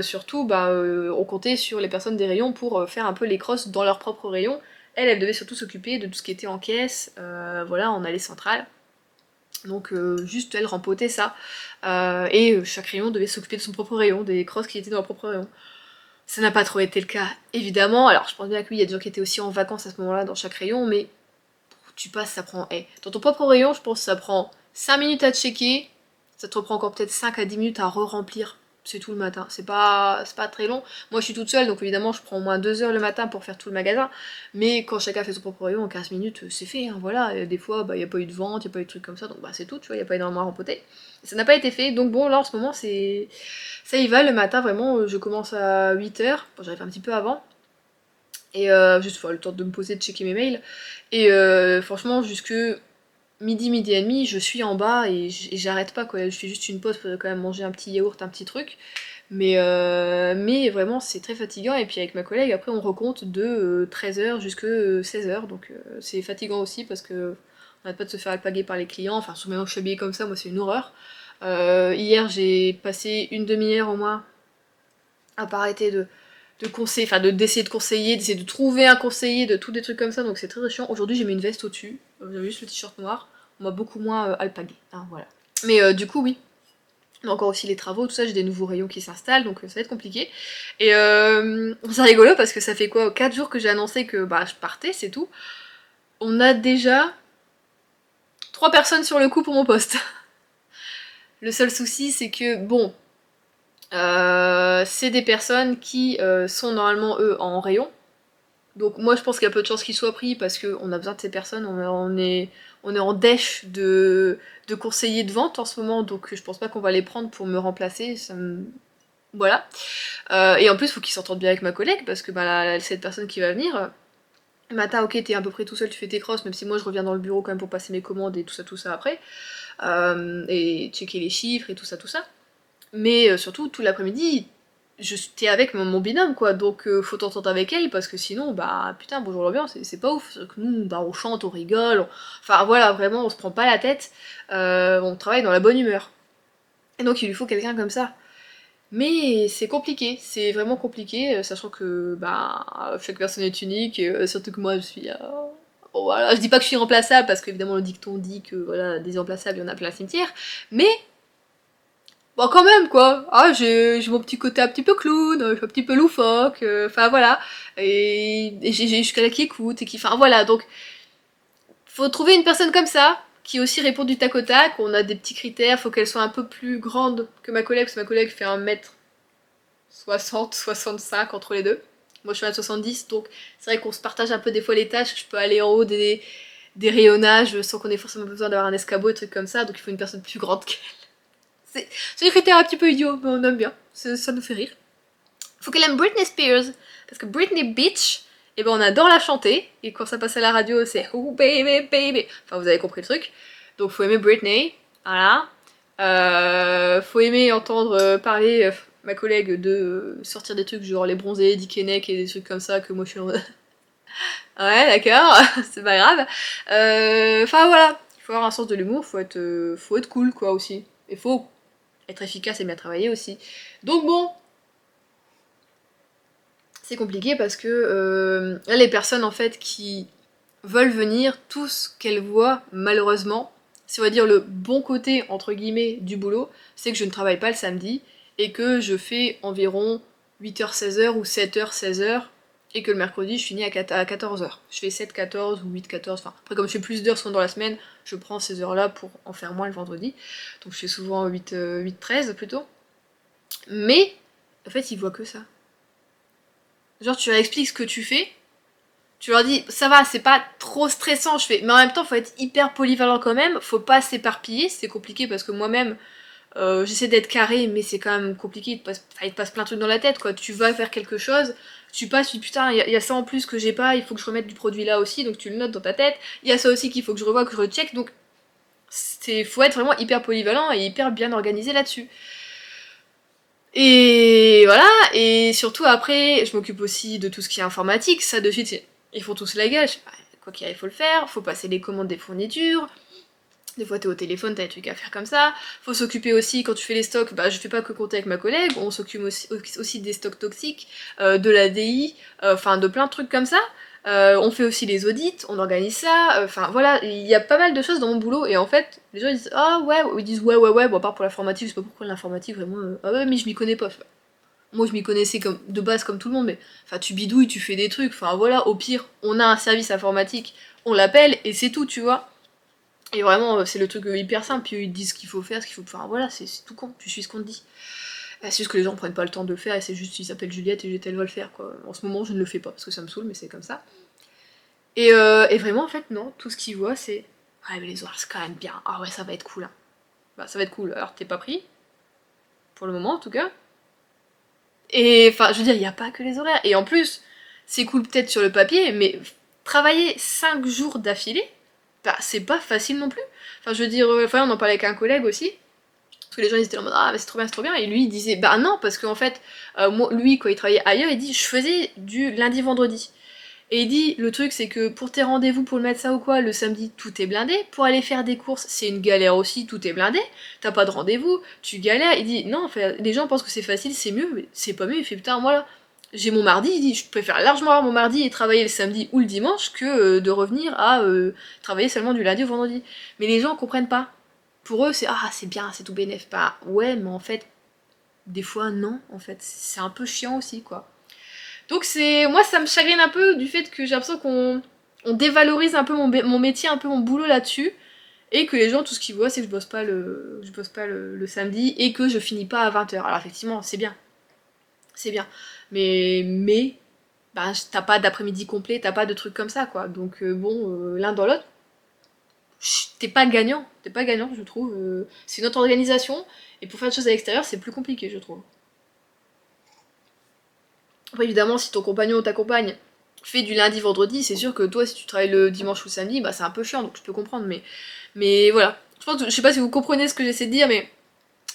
Surtout, on comptait sur les personnes des rayons pour faire un peu les crosses dans leur propre rayon. Elle devait surtout s'occuper de tout ce qui était en caisse, voilà, en allée centrale. Donc juste elle rempotait ça. Chaque rayon devait s'occuper de son propre rayon, des crosses qui étaient dans leur propre rayon. Ça n'a pas trop été le cas, évidemment. Alors je pense bien que oui, il y a des gens qui étaient aussi en vacances à ce moment-là dans chaque rayon, mais tu passes, ça prend... dans ton propre rayon, je pense que ça prend 5 minutes à checker, ça te reprend encore peut-être 5 à 10 minutes à re-remplir. C'est tout le matin, c'est pas très long. Moi je suis toute seule, donc évidemment je prends au moins 2 heures le matin pour faire tout le magasin. Mais quand chacun fait son propre rayon, en 15 minutes, c'est fait, hein, voilà. Et des fois, il n'y a pas eu de vente, il n'y a pas eu de trucs comme ça, donc c'est tout, tu vois, il n'y a pas énormément à rempoter. Ça n'a pas été fait, donc bon, là en ce moment, c'est... Ça y va, le matin, vraiment, je commence à 8 heures. Bon, j'arrive un petit peu avant. Et juste le temps de me poser, de checker mes mails. Et franchement, jusque midi et demi, je suis en bas et j'arrête pas quoi. Je fais juste une pause pour quand même manger un petit yaourt, un petit truc. Mais vraiment, c'est très fatigant. Et puis avec ma collègue, après, on recompte de 13h jusque 16h. Donc c'est fatigant aussi parce que on n'arrête pas de se faire alpaguer par les clients. Enfin, surtout maintenant que je suis habillée comme ça, moi, c'est une horreur. Hier, j'ai passé une demi-heure au moins à pas arrêter de conseiller, enfin d'essayer de conseiller, d'essayer de trouver un conseiller, de tout des trucs comme ça, donc c'est très chiant. Aujourd'hui j'ai mis une veste au-dessus, j'avais juste le t-shirt noir, on m'a beaucoup moins alpagué, hein, voilà. Mais du coup oui, on a encore aussi les travaux, tout ça, j'ai des nouveaux rayons qui s'installent, donc ça va être compliqué. Et c'est rigolo parce que ça fait quoi, 4 jours que j'ai annoncé que je partais, c'est tout. On a déjà 3 personnes sur le coup pour mon poste. Le seul souci c'est que, bon, c'est des personnes qui sont normalement eux en rayon. Donc moi je pense qu'il y a peu de chances qu'ils soient pris parce qu'on a besoin de ces personnes, on est en dèche de conseillers de vente en ce moment, donc je pense pas qu'on va les prendre pour me remplacer, voilà. Et en plus faut qu'ils s'entendent bien avec ma collègue parce que cette personne qui va venir, le matin ok t'es à peu près tout seul, tu fais tes crosses, même si moi je reviens dans le bureau quand même pour passer mes commandes et tout ça après, et checker les chiffres et tout ça. Mais surtout tout l'après-midi, t'es avec mon binôme quoi, donc faut t'entendre avec elle parce que sinon putain bonjour l'ambiance, c'est pas ouf. Que nous on chante, on rigole, enfin voilà, vraiment on se prend pas la tête, on travaille dans la bonne humeur. Et donc il lui faut quelqu'un comme ça. Mais c'est compliqué, c'est vraiment compliqué, sachant que chaque personne est unique, et surtout que moi je suis... voilà, je dis pas que je suis irremplaçable parce qu'évidemment le dicton dit que voilà, des irremplaçables il y en a plein le cimetière, mais bon quand même quoi, j'ai mon petit côté un petit peu clown, je suis un petit peu loufoque, enfin voilà, et j'ai jusqu'à là qui écoute, et qui... Enfin voilà, donc faut trouver une personne comme ça, qui aussi répond du tac au tac, on a des petits critères, faut qu'elle soit un peu plus grande que ma collègue, parce que ma collègue fait 1m60, 65 entre les deux. Moi je suis à 1m70, donc c'est vrai qu'on se partage un peu des fois les tâches, je peux aller en haut des rayonnages sans qu'on ait forcément besoin d'avoir un escabeau et trucs comme ça, donc il faut une personne plus grande qu'elle. C'est des critères un petit peu idiots, mais on aime bien, ça nous fait rire. Faut qu'elle aime Britney Spears, parce que Britney Bitch, on adore la chanter, et quand ça passe à la radio, c'est Oh baby, baby. Enfin, vous avez compris le truc. Donc, faut aimer Britney, voilà. Faut aimer entendre parler ma collègue de sortir des trucs genre les bronzés, Dick et Neck et des trucs comme ça que moi je suis en... Ouais, d'accord, c'est pas grave. Enfin voilà, il faut avoir un sens de l'humour, faut être cool quoi aussi. Et faut être efficace et bien travailler aussi. Donc bon, c'est compliqué parce que là, les personnes en fait qui veulent venir, tout ce qu'elles voient malheureusement, c'est on va dire le bon côté entre guillemets du boulot, c'est que je ne travaille pas le samedi et que je fais environ 8h-16h ou 7h-16h et que le mercredi je finis à 14h. Je fais 7-14 ou 8-14, enfin après comme je fais plus d'heures souvent dans la semaine, je prends ces heures là pour en faire moins le vendredi, donc je fais souvent 8-13 plutôt. Mais en fait ils voient que ça. Genre tu leur expliques ce que tu fais, tu leur dis ça va, c'est pas trop stressant, mais en même temps faut être hyper polyvalent quand même, faut pas s'éparpiller, c'est compliqué parce que moi-même J'essaie d'être carré, mais c'est quand même compliqué, il te passe plein de trucs dans la tête, quoi. Tu vas faire quelque chose, tu passes, tu dis putain, y a ça en plus que j'ai pas, il faut que je remette du produit là aussi, donc tu le notes dans ta tête. Il y a ça aussi qu'il faut que je revoie, que je recheck, donc faut être vraiment hyper polyvalent et hyper bien organisé là-dessus. Et voilà, et surtout après, je m'occupe aussi de tout ce qui est informatique, ça de suite, ils font tous la gueule, quoi qu'il arrive, il faut le faire, faut passer les commandes des fournitures, des fois t'es au téléphone, t'as des trucs à faire comme ça, faut s'occuper aussi, quand tu fais les stocks, bah je fais pas que compter avec ma collègue, on s'occupe aussi des stocks toxiques, de la DI, enfin de plein de trucs comme ça. On fait aussi les audits, on organise ça, enfin voilà, il y a pas mal de choses dans mon boulot, et en fait, les gens ils disent ah ouais, ou ils disent ouais, bon à part pour l'informatique, je sais pas pourquoi l'informatique vraiment, ah ouais mais je m'y connais pas. Moi je m'y connaissais comme, de base comme tout le monde, mais enfin tu bidouilles, tu fais des trucs, enfin voilà, au pire, on a un service informatique, on l'appelle, et c'est tout, tu vois. Et vraiment, c'est le truc hyper simple, puis ils disent ce qu'il faut faire, ce qu'il faut. Enfin voilà, c'est tout con, tu suis ce qu'on te dit. C'est juste que les gens prennent pas le temps de le faire, et c'est juste ils s'appellent Juliette et Juliette elle va le faire, quoi. En ce moment, je ne le fais pas, parce que ça me saoule, mais c'est comme ça. Et vraiment, en fait, non, tout ce qu'ils voient, c'est. Ouais, mais les horaires, c'est quand même bien. Ah ouais, ça va être cool, hein. Bah, ça va être cool. Alors, t'es pas pris, pour le moment en tout cas. Et enfin, je veux dire, il n'y a pas que les horaires. Et en plus, c'est cool peut-être sur le papier, mais travailler 5 jours d'affilée, bah, c'est pas facile non plus. Enfin, je veux dire, enfin, on en parlait avec un collègue aussi. Parce que les gens ils étaient en mode ah mais c'est trop bien, et lui il disait bah non parce qu'en fait moi, lui quand il travaillait ailleurs il dit je faisais du lundi vendredi, et il dit le truc c'est que pour tes rendez-vous pour le médecin ou quoi le samedi tout est blindé, pour aller faire des courses c'est une galère aussi, tout est blindé, t'as pas de rendez-vous, tu galères. Il dit non en fait, les gens pensent que c'est facile, c'est mieux, mais c'est pas mieux. Il fait putain moi là j'ai mon mardi, il dit je préfère largement avoir mon mardi et travailler le samedi ou le dimanche que de revenir à travailler seulement du lundi au vendredi. Mais les gens comprennent pas. Pour eux, c'est ah, c'est bien, c'est tout bénef. Bah ouais, mais en fait, des fois, non, en fait, c'est un peu chiant aussi, quoi. Donc c'est. Moi, ça me chagrine un peu du fait que j'ai l'impression qu'on dévalorise un peu mon métier, un peu mon boulot là-dessus. Et que les gens, tout ce qu'ils voient, c'est que je bosse pas le samedi et que je finis pas à 20h. Alors effectivement, c'est bien. C'est bien. Mais bah, t'as pas d'après-midi complet, t'as pas de trucs comme ça, quoi. Donc bon, l'un dans l'autre, t'es pas gagnant je trouve. C'est notre organisation, et pour faire des choses à l'extérieur c'est plus compliqué je trouve. Après évidemment si ton compagnon ou ta compagne fait du lundi vendredi, c'est sûr que toi si tu travailles le dimanche ou le samedi, bah c'est un peu chiant, donc je peux comprendre, mais voilà. Je sais pas si vous comprenez ce que j'essaie de dire, mais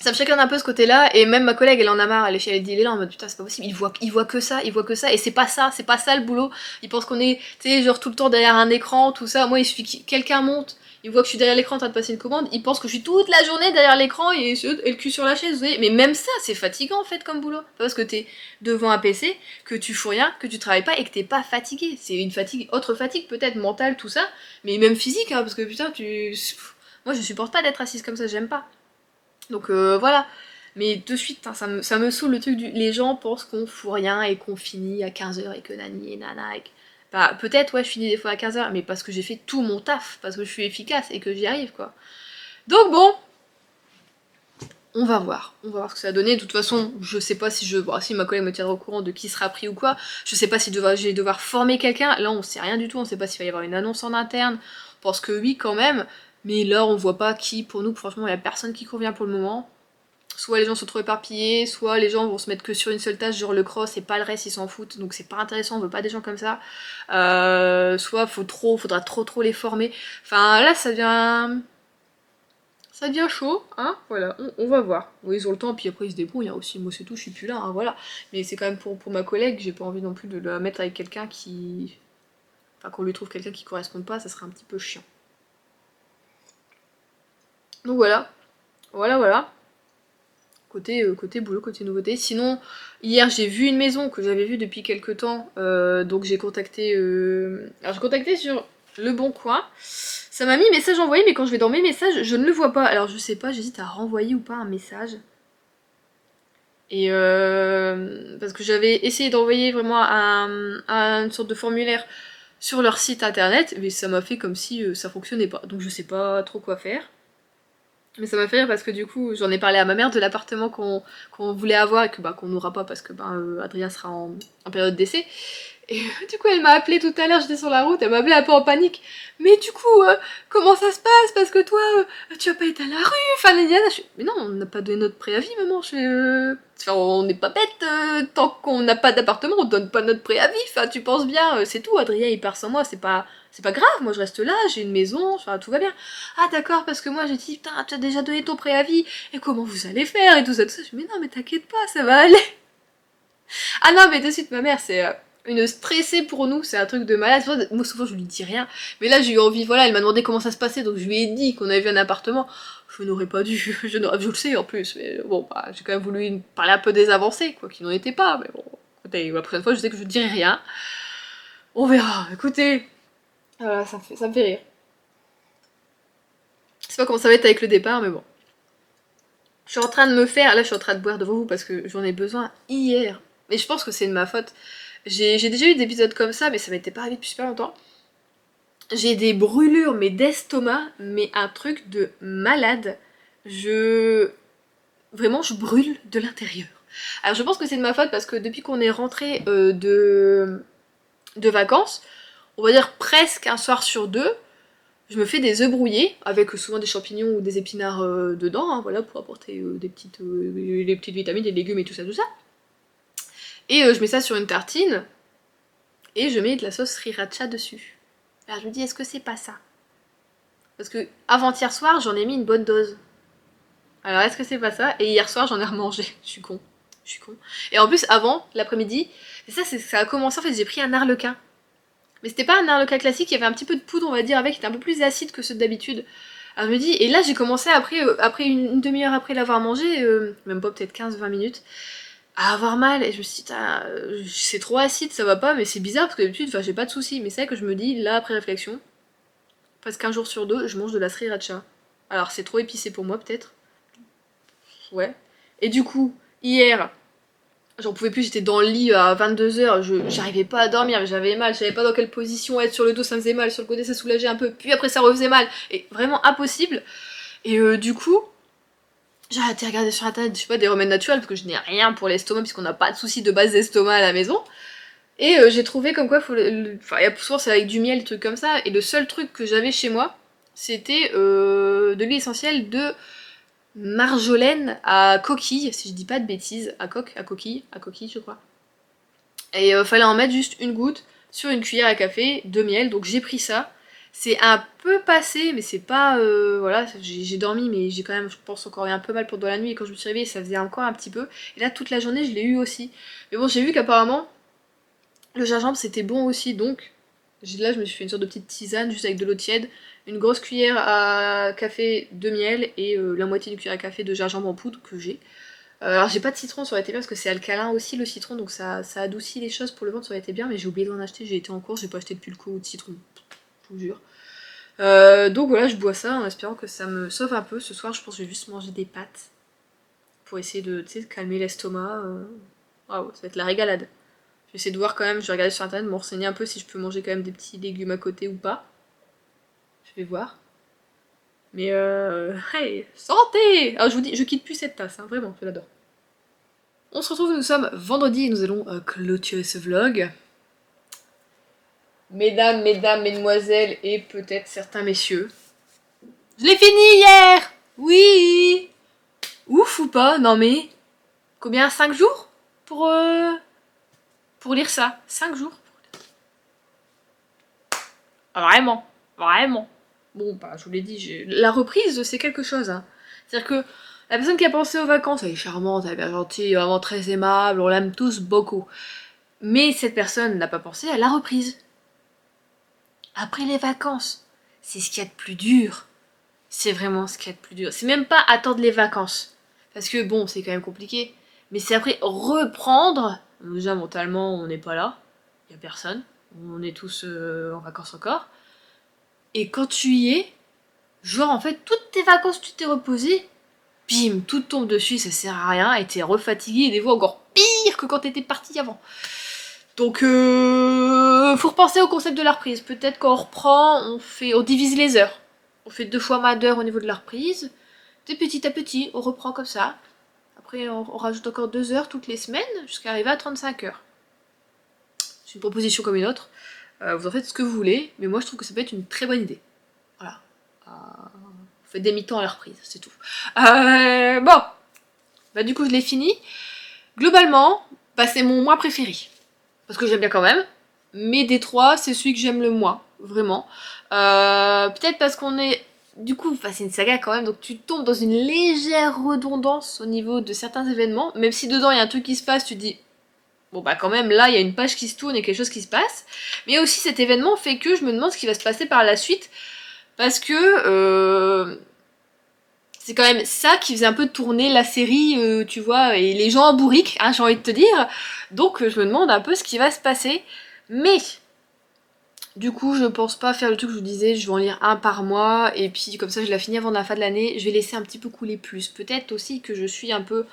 ça me chagrine un peu ce côté-là, et même ma collègue elle en a marre, elle dit elle est là en mode putain c'est pas possible, il voit que ça, et c'est pas ça le boulot. Il pense qu'on est, tu sais, genre tout le temps derrière un écran, tout ça. Moi il suffit que quelqu'un monte, il voit que je suis derrière l'écran en train de passer une commande, il pense que je suis toute la journée derrière l'écran et le cul sur la chaise, vous voyez. Mais même ça c'est fatigant en fait comme boulot. Pas parce que t'es devant un PC, que tu fous rien, que tu travailles pas et que t'es pas fatigué. C'est une fatigue, autre fatigue peut-être mentale, tout ça, mais même physique, hein, parce que putain moi je supporte pas d'être assise comme ça, j'aime pas. Donc voilà. Mais de suite, hein, ça me saoule le truc du. Les gens pensent qu'on fout rien et qu'on finit à 15h et que nani et nana. Bah peut-être, ouais, je finis des fois à 15h, mais parce que j'ai fait tout mon taf, parce que je suis efficace et que j'y arrive, quoi. Donc bon, on va voir ce que ça va donner. De toute façon, je sais pas si bon, si ma collègue me tiendra au courant de qui sera pris ou quoi. Je sais pas si je vais devoir former quelqu'un. Là, on sait rien du tout, on sait pas s'il va y avoir une annonce en interne. On pense que oui, quand même. Mais là, on voit pas qui, pour nous, franchement, il y a personne qui convient pour le moment. Soit les gens sont trop éparpillés, soit les gens vont se mettre que sur une seule tâche, genre le cross, et pas le reste, ils s'en foutent, donc c'est pas intéressant, on veut pas des gens comme ça. Soit faudra trop les former. Enfin là, ça devient chaud, hein, voilà, on va voir. Oui, ils ont le temps, puis après ils se débrouillent, hein, aussi, moi c'est tout, je suis plus là, hein, voilà. Mais c'est quand même pour ma collègue, j'ai pas envie non plus de la mettre avec quelqu'un qui... Enfin, qu'on lui trouve quelqu'un qui correspond pas, ça serait un petit peu chiant. Donc voilà. Côté boulot, côté nouveauté. Sinon, hier j'ai vu une maison que j'avais vue depuis quelques temps, donc j'ai contacté... Alors j'ai contacté sur Le Bon Coin. Ça m'a mis message envoyé, mais quand je vais dans mes messages, je ne le vois pas. Alors je sais pas, j'hésite à renvoyer ou pas un message. Et parce que j'avais essayé d'envoyer vraiment une sorte de formulaire sur leur site internet, mais ça m'a fait comme si ça fonctionnait pas. Donc je sais pas trop quoi faire. Mais ça m'a fait rire parce que du coup, j'en ai parlé à ma mère de l'appartement qu'on voulait avoir et que qu'on n'aura pas parce que Adrien sera en période d'essai. Et du coup, elle m'a appelé tout à l'heure, j'étais sur la route, elle m'a appelé un peu en panique. Mais du coup, comment ça se passe? Parce que toi, tu as pas été à la rue, enfin, mais non, on n'a pas donné notre préavis, maman. Enfin, on n'est pas bête, tant qu'on n'a pas d'appartement, on donne pas notre préavis. Enfin, tu penses bien, c'est tout, Adrien, il part sans moi, c'est pas grave, moi je reste là, j'ai une maison, enfin, tout va bien. Ah, d'accord, parce que moi j'ai dit, putain, tu as déjà donné ton préavis, et comment vous allez faire, et tout ça, tout ça. Je me dis, mais non, mais t'inquiète pas, ça va aller. Ah non, mais de suite, ma mère, c'est une stressée pour nous, c'est un truc de malade. Moi, souvent, je lui dis rien. Mais là, j'ai eu envie, voilà, elle m'a demandé comment ça se passait, donc je lui ai dit qu'on avait vu un appartement. Je n'aurais pas dû, je le sais en plus, mais bon, bah, j'ai quand même voulu parler un peu des avancées, quoi, qui n'en étaient pas, mais bon. Écoutez, la prochaine fois, je sais que je ne dirai rien. On verra, écoutez. Voilà, ça me fait rire. Je sais pas comment ça va être avec le départ, mais bon. Je suis en train de me faire, là je suis en train de boire devant vous parce que j'en ai besoin hier. Mais je pense que c'est de ma faute. J'ai déjà eu des épisodes comme ça, mais ça m'était pas arrivé depuis super longtemps. J'ai des brûlures, mais d'estomac, mais un truc de malade. Je... Vraiment, je brûle de l'intérieur. Alors je pense que c'est de ma faute parce que depuis qu'on est rentré de vacances, on va dire presque un soir sur deux, je me fais des œufs brouillés, avec souvent des champignons ou des épinards dedans, hein, voilà, pour apporter les petites vitamines, des légumes et tout ça, tout ça. Et je mets ça sur une tartine, et je mets de la sauce sriracha dessus. Alors je me dis, est-ce que c'est pas ça? Parce que avant-hier soir, j'en ai mis une bonne dose. Alors est-ce que c'est pas ça? Et hier soir, j'en ai remangé. Je suis con. Je suis con. Et en plus, avant, l'après-midi, et ça a commencé, en fait, j'ai pris un arlequin. Mais c'était pas un arlequin classique, il y avait un petit peu de poudre, on va dire, avec, qui était un peu plus acide que ceux d'habitude. Alors je me dis, et là j'ai commencé après une demi-heure après l'avoir mangé, même pas peut-être 15-20 minutes, à avoir mal. Et je me suis dit, c'est trop acide, ça va pas, mais c'est bizarre parce que d'habitude, enfin j'ai pas de soucis. Mais c'est vrai que je me dis, là après réflexion, presque un jour sur deux, je mange de la sriracha. Alors c'est trop épicé pour moi peut-être. Ouais. Et du coup, hier, j'en pouvais plus, j'étais dans le lit à 22h, j'arrivais pas à dormir, mais j'avais mal, je savais pas dans quelle position être, sur le dos ça me faisait mal, sur le côté ça soulageait un peu, puis après ça refaisait mal, et vraiment impossible. Et du coup, j'ai arrêté de regarder sur internet, je sais pas, des remèdes naturels, parce que je n'ai rien pour l'estomac, puisqu'on n'a pas de soucis de base d'estomac à la maison. Et j'ai trouvé comme quoi, enfin, souvent c'est avec du miel, des trucs comme ça, et le seul truc que j'avais chez moi, c'était de l'huile essentielle de marjolaine à coquille, si je dis pas de bêtises, à coquille je crois. Et fallait en mettre juste une goutte sur une cuillère à café de miel, donc j'ai pris ça. C'est un peu passé, mais c'est pas... voilà, j'ai dormi, mais j'ai quand même, je pense, encore eu un peu mal pendant la nuit, et quand je me suis réveillée, ça faisait encore un petit peu. Et là, toute la journée, je l'ai eu aussi. Mais bon, j'ai vu qu'apparemment, le gingembre, c'était bon aussi, donc... Là, je me suis fait une sorte de petite tisane, juste avec de l'eau tiède, une grosse cuillère à café de miel, et la moitié d'une cuillère à café de gingembre en poudre, que j'ai. Alors j'ai pas de citron, ça aurait été bien parce que c'est alcalin aussi le citron, donc ça adoucit les choses pour le ventre, ça aurait été bien, mais j'ai oublié d'en acheter, j'ai été en course, j'ai pas acheté de pulco ou de citron, je vous jure. Donc voilà, je bois ça en espérant que ça me sauve un peu. Ce soir, je pense que je vais juste manger des pâtes pour essayer de, tu sais, calmer l'estomac. Waouh, ça va être la régalade. Je vais essayer de voir quand même, je vais regarder sur internet, me renseigner un peu si je peux manger quand même des petits légumes à côté ou pas. Je vais voir. Mais hey, santé! Alors je vous dis, je quitte plus cette tasse, hein, vraiment, je l'adore. On se retrouve, nous sommes vendredi et nous allons clôturer ce vlog. Mesdames, mesdemoiselles et peut-être certains messieurs. Je l'ai fini hier! Oui! Ouf ou pas? Non mais... Combien? 5 jours? Pour lire ça. 5 jours? Ah, vraiment. Vraiment. Bon, bah, je vous l'ai dit, la reprise, c'est quelque chose. Hein. C'est-à-dire que la personne qui a pensé aux vacances, elle est charmante, elle est bien gentille, vraiment très aimable, on l'aime tous beaucoup. Mais cette personne n'a pas pensé à la reprise. Après les vacances. C'est ce qu'il y a de plus dur. C'est vraiment ce qu'il y a de plus dur. C'est même pas attendre les vacances. Parce que bon, c'est quand même compliqué. Mais c'est après reprendre. Déjà, mentalement, on n'est pas là. Il n'y a personne. On est tous en vacances encore. Et quand tu y es, genre en fait, toutes tes vacances, tu t'es reposé. Bim, tout tombe dessus, ça sert à rien. Et t'es refatigué. Et des fois encore pire que quand t'étais parti avant. Donc, faut repenser au concept de la reprise. Peut-être qu'on reprend, on divise les heures. On fait 2 fois moins d'heures au niveau de la reprise. Et petit à petit, on reprend comme ça. Après, on rajoute encore 2 heures toutes les semaines jusqu'à arriver à 35 heures. c'est une proposition comme une autre. Vous en faites ce que vous voulez, mais moi je trouve que ça peut être une très bonne idée. Voilà. Vous faites des mi-temps à la reprise, c'est tout. Bon, bah du coup je l'ai fini. Globalement, bah, c'est mon mois préféré. Parce que j'aime bien quand même. Mais des trois, c'est celui que j'aime le moins, vraiment. Peut-être parce qu'on est... Du coup, enfin, c'est une saga quand même, donc tu tombes dans une légère redondance au niveau de certains événements. Même si dedans il y a un truc qui se passe, tu te dis... Bon bah quand même, là, il y a une page qui se tourne et quelque chose qui se passe. Mais aussi cet événement fait que je me demande ce qui va se passer par la suite. Parce que... c'est quand même ça qui faisait un peu tourner la série, tu vois, et les gens en bourrique, hein, j'ai envie de te dire. Donc je me demande un peu ce qui va se passer. Mais du coup, je pense pas faire le truc que je vous disais, je vais en lire un par mois, et puis comme ça je la finis avant la fin de l'année, je vais laisser un petit peu couler plus. Peut-être aussi que je suis un peu,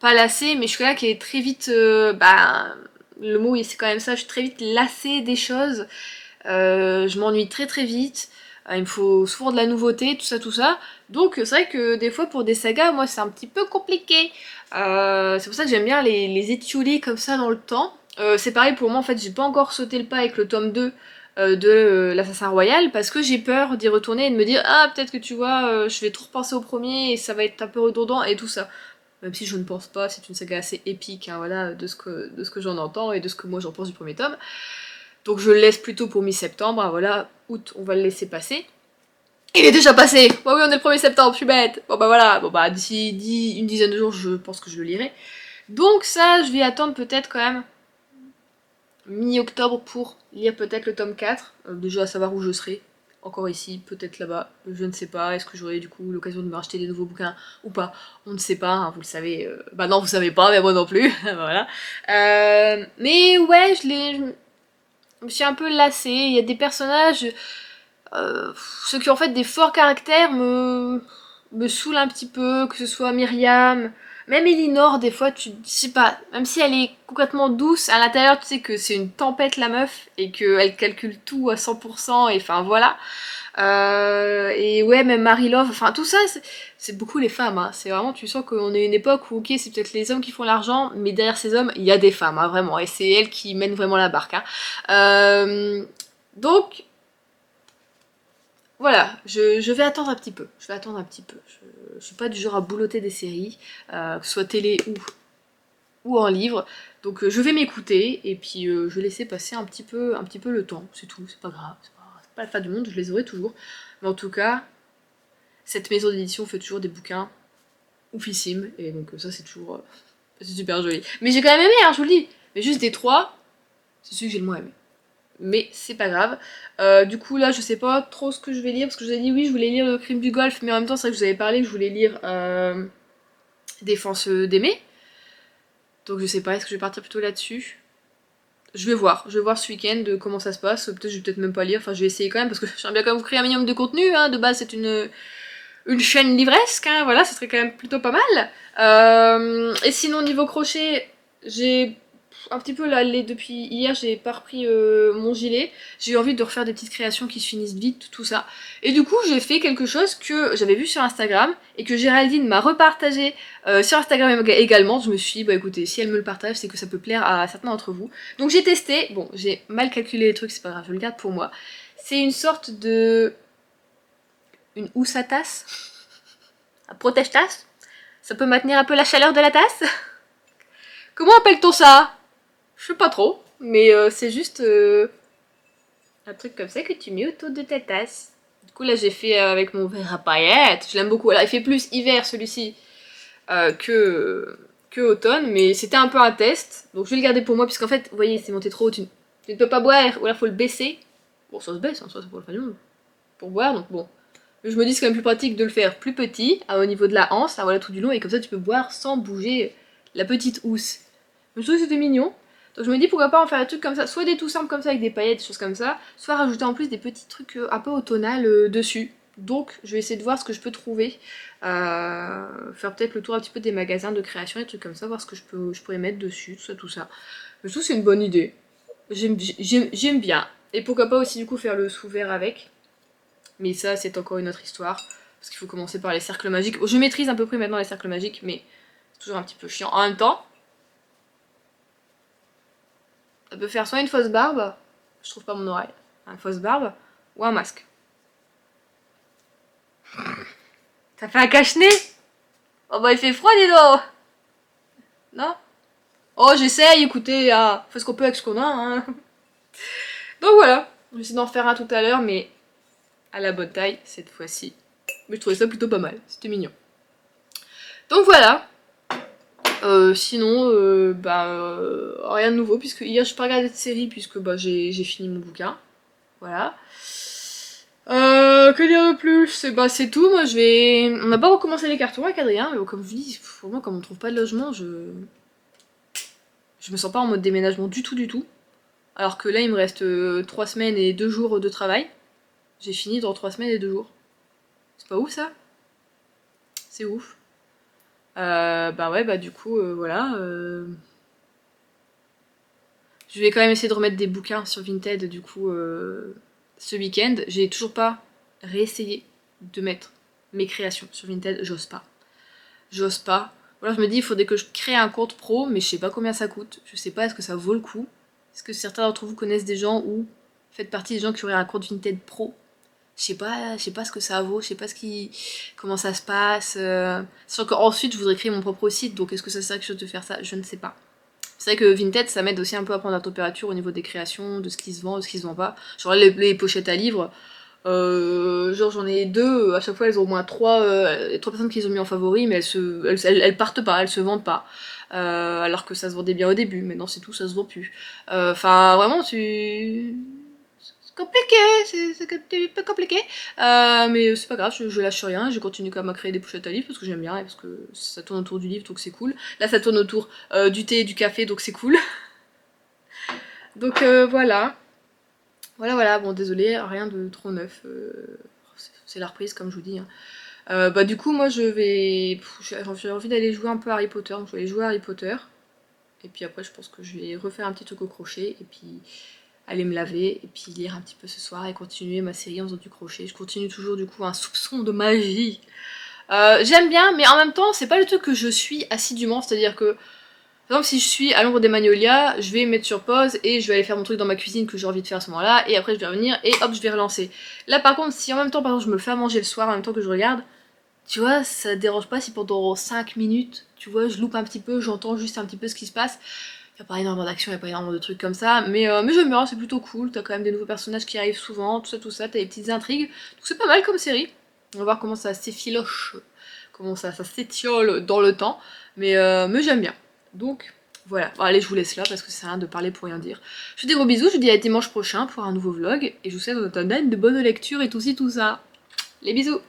pas lassée, mais je suis là qui est très vite, le mot c'est quand même ça, je suis très vite lassée des choses, je m'ennuie très très vite, il me faut souvent de la nouveauté, tout ça, tout ça. Donc c'est vrai que des fois pour des sagas, moi c'est un petit peu compliqué. C'est pour ça que j'aime bien les étioler comme ça dans le temps. C'est pareil pour moi, en fait, j'ai pas encore sauté le pas avec le tome 2 de l'Assassin Royal parce que j'ai peur d'y retourner et de me dire ah peut-être que tu vois je vais trop repenser au premier et ça va être un peu redondant et tout ça. Même si je ne pense pas, c'est une saga assez épique, hein, voilà, de ce que j'en entends et de ce que moi j'en pense du premier tome. Donc je le laisse plutôt pour mi-septembre, hein, voilà, août on va le laisser passer. Il est déjà passé. Bah oui, on est le 1er septembre, je suis bête. Bon bah voilà, bon bah d'ici une dizaine de jours, je pense que je le lirai. Donc ça, je vais attendre peut-être quand même mi-octobre pour lire peut-être le tome 4. Déjà à savoir où je serai. Encore ici, peut-être là-bas, je ne sais pas. Est-ce que j'aurai du coup l'occasion de me racheter des nouveaux bouquins ou pas? On ne sait pas, hein, vous le savez. Bah non, vous savez pas, mais moi non plus. Voilà. Mais ouais, je me suis un peu lassée. Il y a des personnages... ceux qui ont en fait des forts caractères me saoulent un petit peu, que ce soit Myriam, même Elinor, des fois, tu sais pas, même si elle est complètement douce, à l'intérieur, tu sais que c'est une tempête la meuf, et qu'elle calcule tout à 100%, et enfin voilà. Et ouais, même Marie Love, enfin tout ça, c'est beaucoup les femmes, hein. C'est vraiment, tu sens qu'on est une époque où, ok, c'est peut-être les hommes qui font l'argent, mais derrière ces hommes, il y a des femmes, hein, vraiment, et c'est elles qui mènent vraiment la barque. Hein. Donc, voilà, je vais attendre un petit peu. Je vais attendre un petit peu. Je suis pas du genre à boulotter des séries, que ce soit télé ou en livre. Donc je vais m'écouter et puis je vais laisser passer un petit peu le temps. C'est tout, c'est pas grave, c'est pas la fin du monde, je les aurai toujours. Mais en tout cas, cette maison d'édition fait toujours des bouquins oufissimes et donc ça c'est toujours c'est super joli. Mais j'ai quand même aimé, hein, je vous le dis. Mais juste des trois, c'est celui que j'ai le moins aimé. Mais c'est pas grave. Du coup là je sais pas trop ce que je vais lire parce que je vous ai dit oui je voulais lire le crime du golf mais en même temps c'est vrai que je vous avais parlé que je voulais lire Défense d'aimer. Donc je sais pas, est-ce que je vais partir plutôt là-dessus? Je vais voir ce week-end comment ça se passe, peut-être je vais peut-être même pas lire, enfin je vais essayer quand même parce que j'aimerais bien quand même vous créer un minimum de contenu, hein. De base c'est une chaîne livresque, hein. Voilà, ça serait quand même plutôt pas mal. Et sinon niveau crochet, j'ai un petit peu là, depuis hier, j'ai pas repris mon gilet. J'ai eu envie de refaire des petites créations qui se finissent vite, tout ça. Et du coup, j'ai fait quelque chose que j'avais vu sur Instagram et que Géraldine m'a repartagé sur Instagram également. Je me suis dit, bah écoutez, si elle me le partage, c'est que ça peut plaire à certains d'entre vous. Donc j'ai testé. Bon, j'ai mal calculé les trucs, c'est pas grave, je le garde pour moi. C'est une sorte de... une housse à tasse. Un protège-tasse. Ça peut maintenir un peu la chaleur de la tasse. Comment appelle-t-on ça? Je sais pas trop, mais c'est juste un truc comme ça que tu mets autour de ta tasse. Du coup là j'ai fait avec mon verre à paillettes, je l'aime beaucoup. Alors il fait plus hiver celui-ci que automne, mais c'était un peu un test. Donc je vais le garder pour moi puisqu'en fait, vous voyez, c'est monté trop haut, tu ne peux pas boire, ou là faut le baisser. Bon ça se baisse, hein, ça c'est pour le fin du monde. Pour boire, donc bon. Mais je me dis c'est quand même plus pratique de le faire plus petit, au niveau de la hanse, là, voilà tout du long, et comme ça tu peux boire sans bouger la petite housse. Je trouve que c'était mignon. Donc je me dis pourquoi pas en faire un truc comme ça, soit des tout simples comme ça avec des paillettes, des choses comme ça, soit rajouter en plus des petits trucs un peu automnal dessus. Donc je vais essayer de voir ce que je peux trouver, faire peut-être le tour un petit peu des magasins de création, des trucs comme ça, voir ce que je pourrais mettre dessus, tout ça, tout ça. Je trouve que c'est une bonne idée. J'aime bien. Et pourquoi pas aussi du coup faire le sous-verre avec. Mais ça c'est encore une autre histoire, parce qu'il faut commencer par les cercles magiques. Je maîtrise à peu près maintenant les cercles magiques, mais c'est toujours un petit peu chiant. En même temps, Ça peut faire soit une fausse barbe, je trouve pas mon oreille, une fausse barbe, ou un masque. Ça fait un cache-nez? Oh bah il fait froid, dis donc. Non? Oh j'essaye, écoutez, on fait ce qu'on peut avec ce qu'on a, hein. Donc voilà, je vais essayer d'en faire un tout à l'heure, mais à la bonne taille cette fois-ci. Mais je trouvais ça plutôt pas mal, c'était mignon. Donc voilà. Sinon, rien de nouveau, puisque hier je pas regardé de série, puisque j'ai fini mon bouquin. Voilà. Que dire de plus? C'est tout, moi je vais... On n'a pas recommencé les cartons avec Adrien, mais bon, comme je vous dis, pour moi, comme on trouve pas de logement, je me sens pas en mode déménagement du tout, du tout. Alors que là, il me reste 3 semaines et 2 jours de travail. J'ai fini dans 3 semaines et 2 jours. C'est pas ouf, ça? C'est ouf. Du coup, voilà. Je vais quand même essayer de remettre des bouquins sur Vinted, du coup, ce week-end. J'ai toujours pas réessayé de mettre mes créations sur Vinted, j'ose pas. J'ose pas. Voilà, je me dis, il faudrait que je crée un compte pro, mais je sais pas combien ça coûte. Je sais pas, est-ce que ça vaut le coup? Est-ce que certains d'entre vous connaissent des gens ou faites partie des gens qui auraient un compte Vinted pro? Je sais pas ce que ça vaut, je sais pas comment ça se passe. Sachant qu'ensuite je voudrais créer mon propre site, donc est-ce que ça sert à quelque chose de faire ça? Je ne sais pas. C'est vrai que Vinted ça m'aide aussi un peu à prendre la température au niveau des créations, de ce qui se vend, de ce qui se vend pas. Genre les pochettes à livres, genre j'en ai 2, à chaque fois elles ont au moins 3 personnes qui les ont mis en favori, mais elles partent pas, elles se vendent pas. Alors que ça se vendait bien au début, maintenant c'est tout, ça se vend plus. Enfin vraiment c'est compliqué, c'est un peu compliqué. Mais c'est pas grave, je lâche rien, je continue quand même à créer des pochettes à livres parce que j'aime bien et parce que ça tourne autour du livre donc c'est cool. Là ça tourne autour du thé et du café donc c'est cool. Donc voilà. Voilà, bon désolé, rien de trop neuf. C'est la reprise comme je vous dis. Hein. Du coup moi j'ai envie d'aller jouer un peu à Harry Potter, donc je vais aller jouer à Harry Potter. Et puis après je pense que je vais refaire un petit truc au crochet et puis aller me laver et puis lire un petit peu ce soir et continuer ma série en faisant du crochet. Je continue toujours du coup un soupçon de magie. J'aime bien, mais en même temps c'est pas le truc que je suis assidûment, c'est-à-dire que par exemple si je suis à l'ombre des magnolias, je vais mettre sur pause et je vais aller faire mon truc dans ma cuisine que j'ai envie de faire à ce moment-là et après je vais revenir et hop je vais relancer. Là par contre si en même temps par exemple je me fais à manger le soir en même temps que je regarde, tu vois ça dérange pas si pendant 5 minutes, tu vois je loupe un petit peu, j'entends juste un petit peu ce qui se passe. Y a pas énormément d'action, y a pas énormément de trucs comme ça, mais j'aime bien, c'est plutôt cool, t'as quand même des nouveaux personnages qui arrivent souvent, tout ça, t'as des petites intrigues, donc c'est pas mal comme série. On va voir comment ça s'effiloche, comment ça s'étiole dans le temps, mais j'aime bien. Donc voilà, bon, allez je vous laisse là parce que ça sert à rien de parler pour rien dire. Je vous fais des gros bisous, je vous dis à dimanche prochain pour un nouveau vlog, et je vous souhaite de bonnes lectures et tout ci tout ça. Les bisous.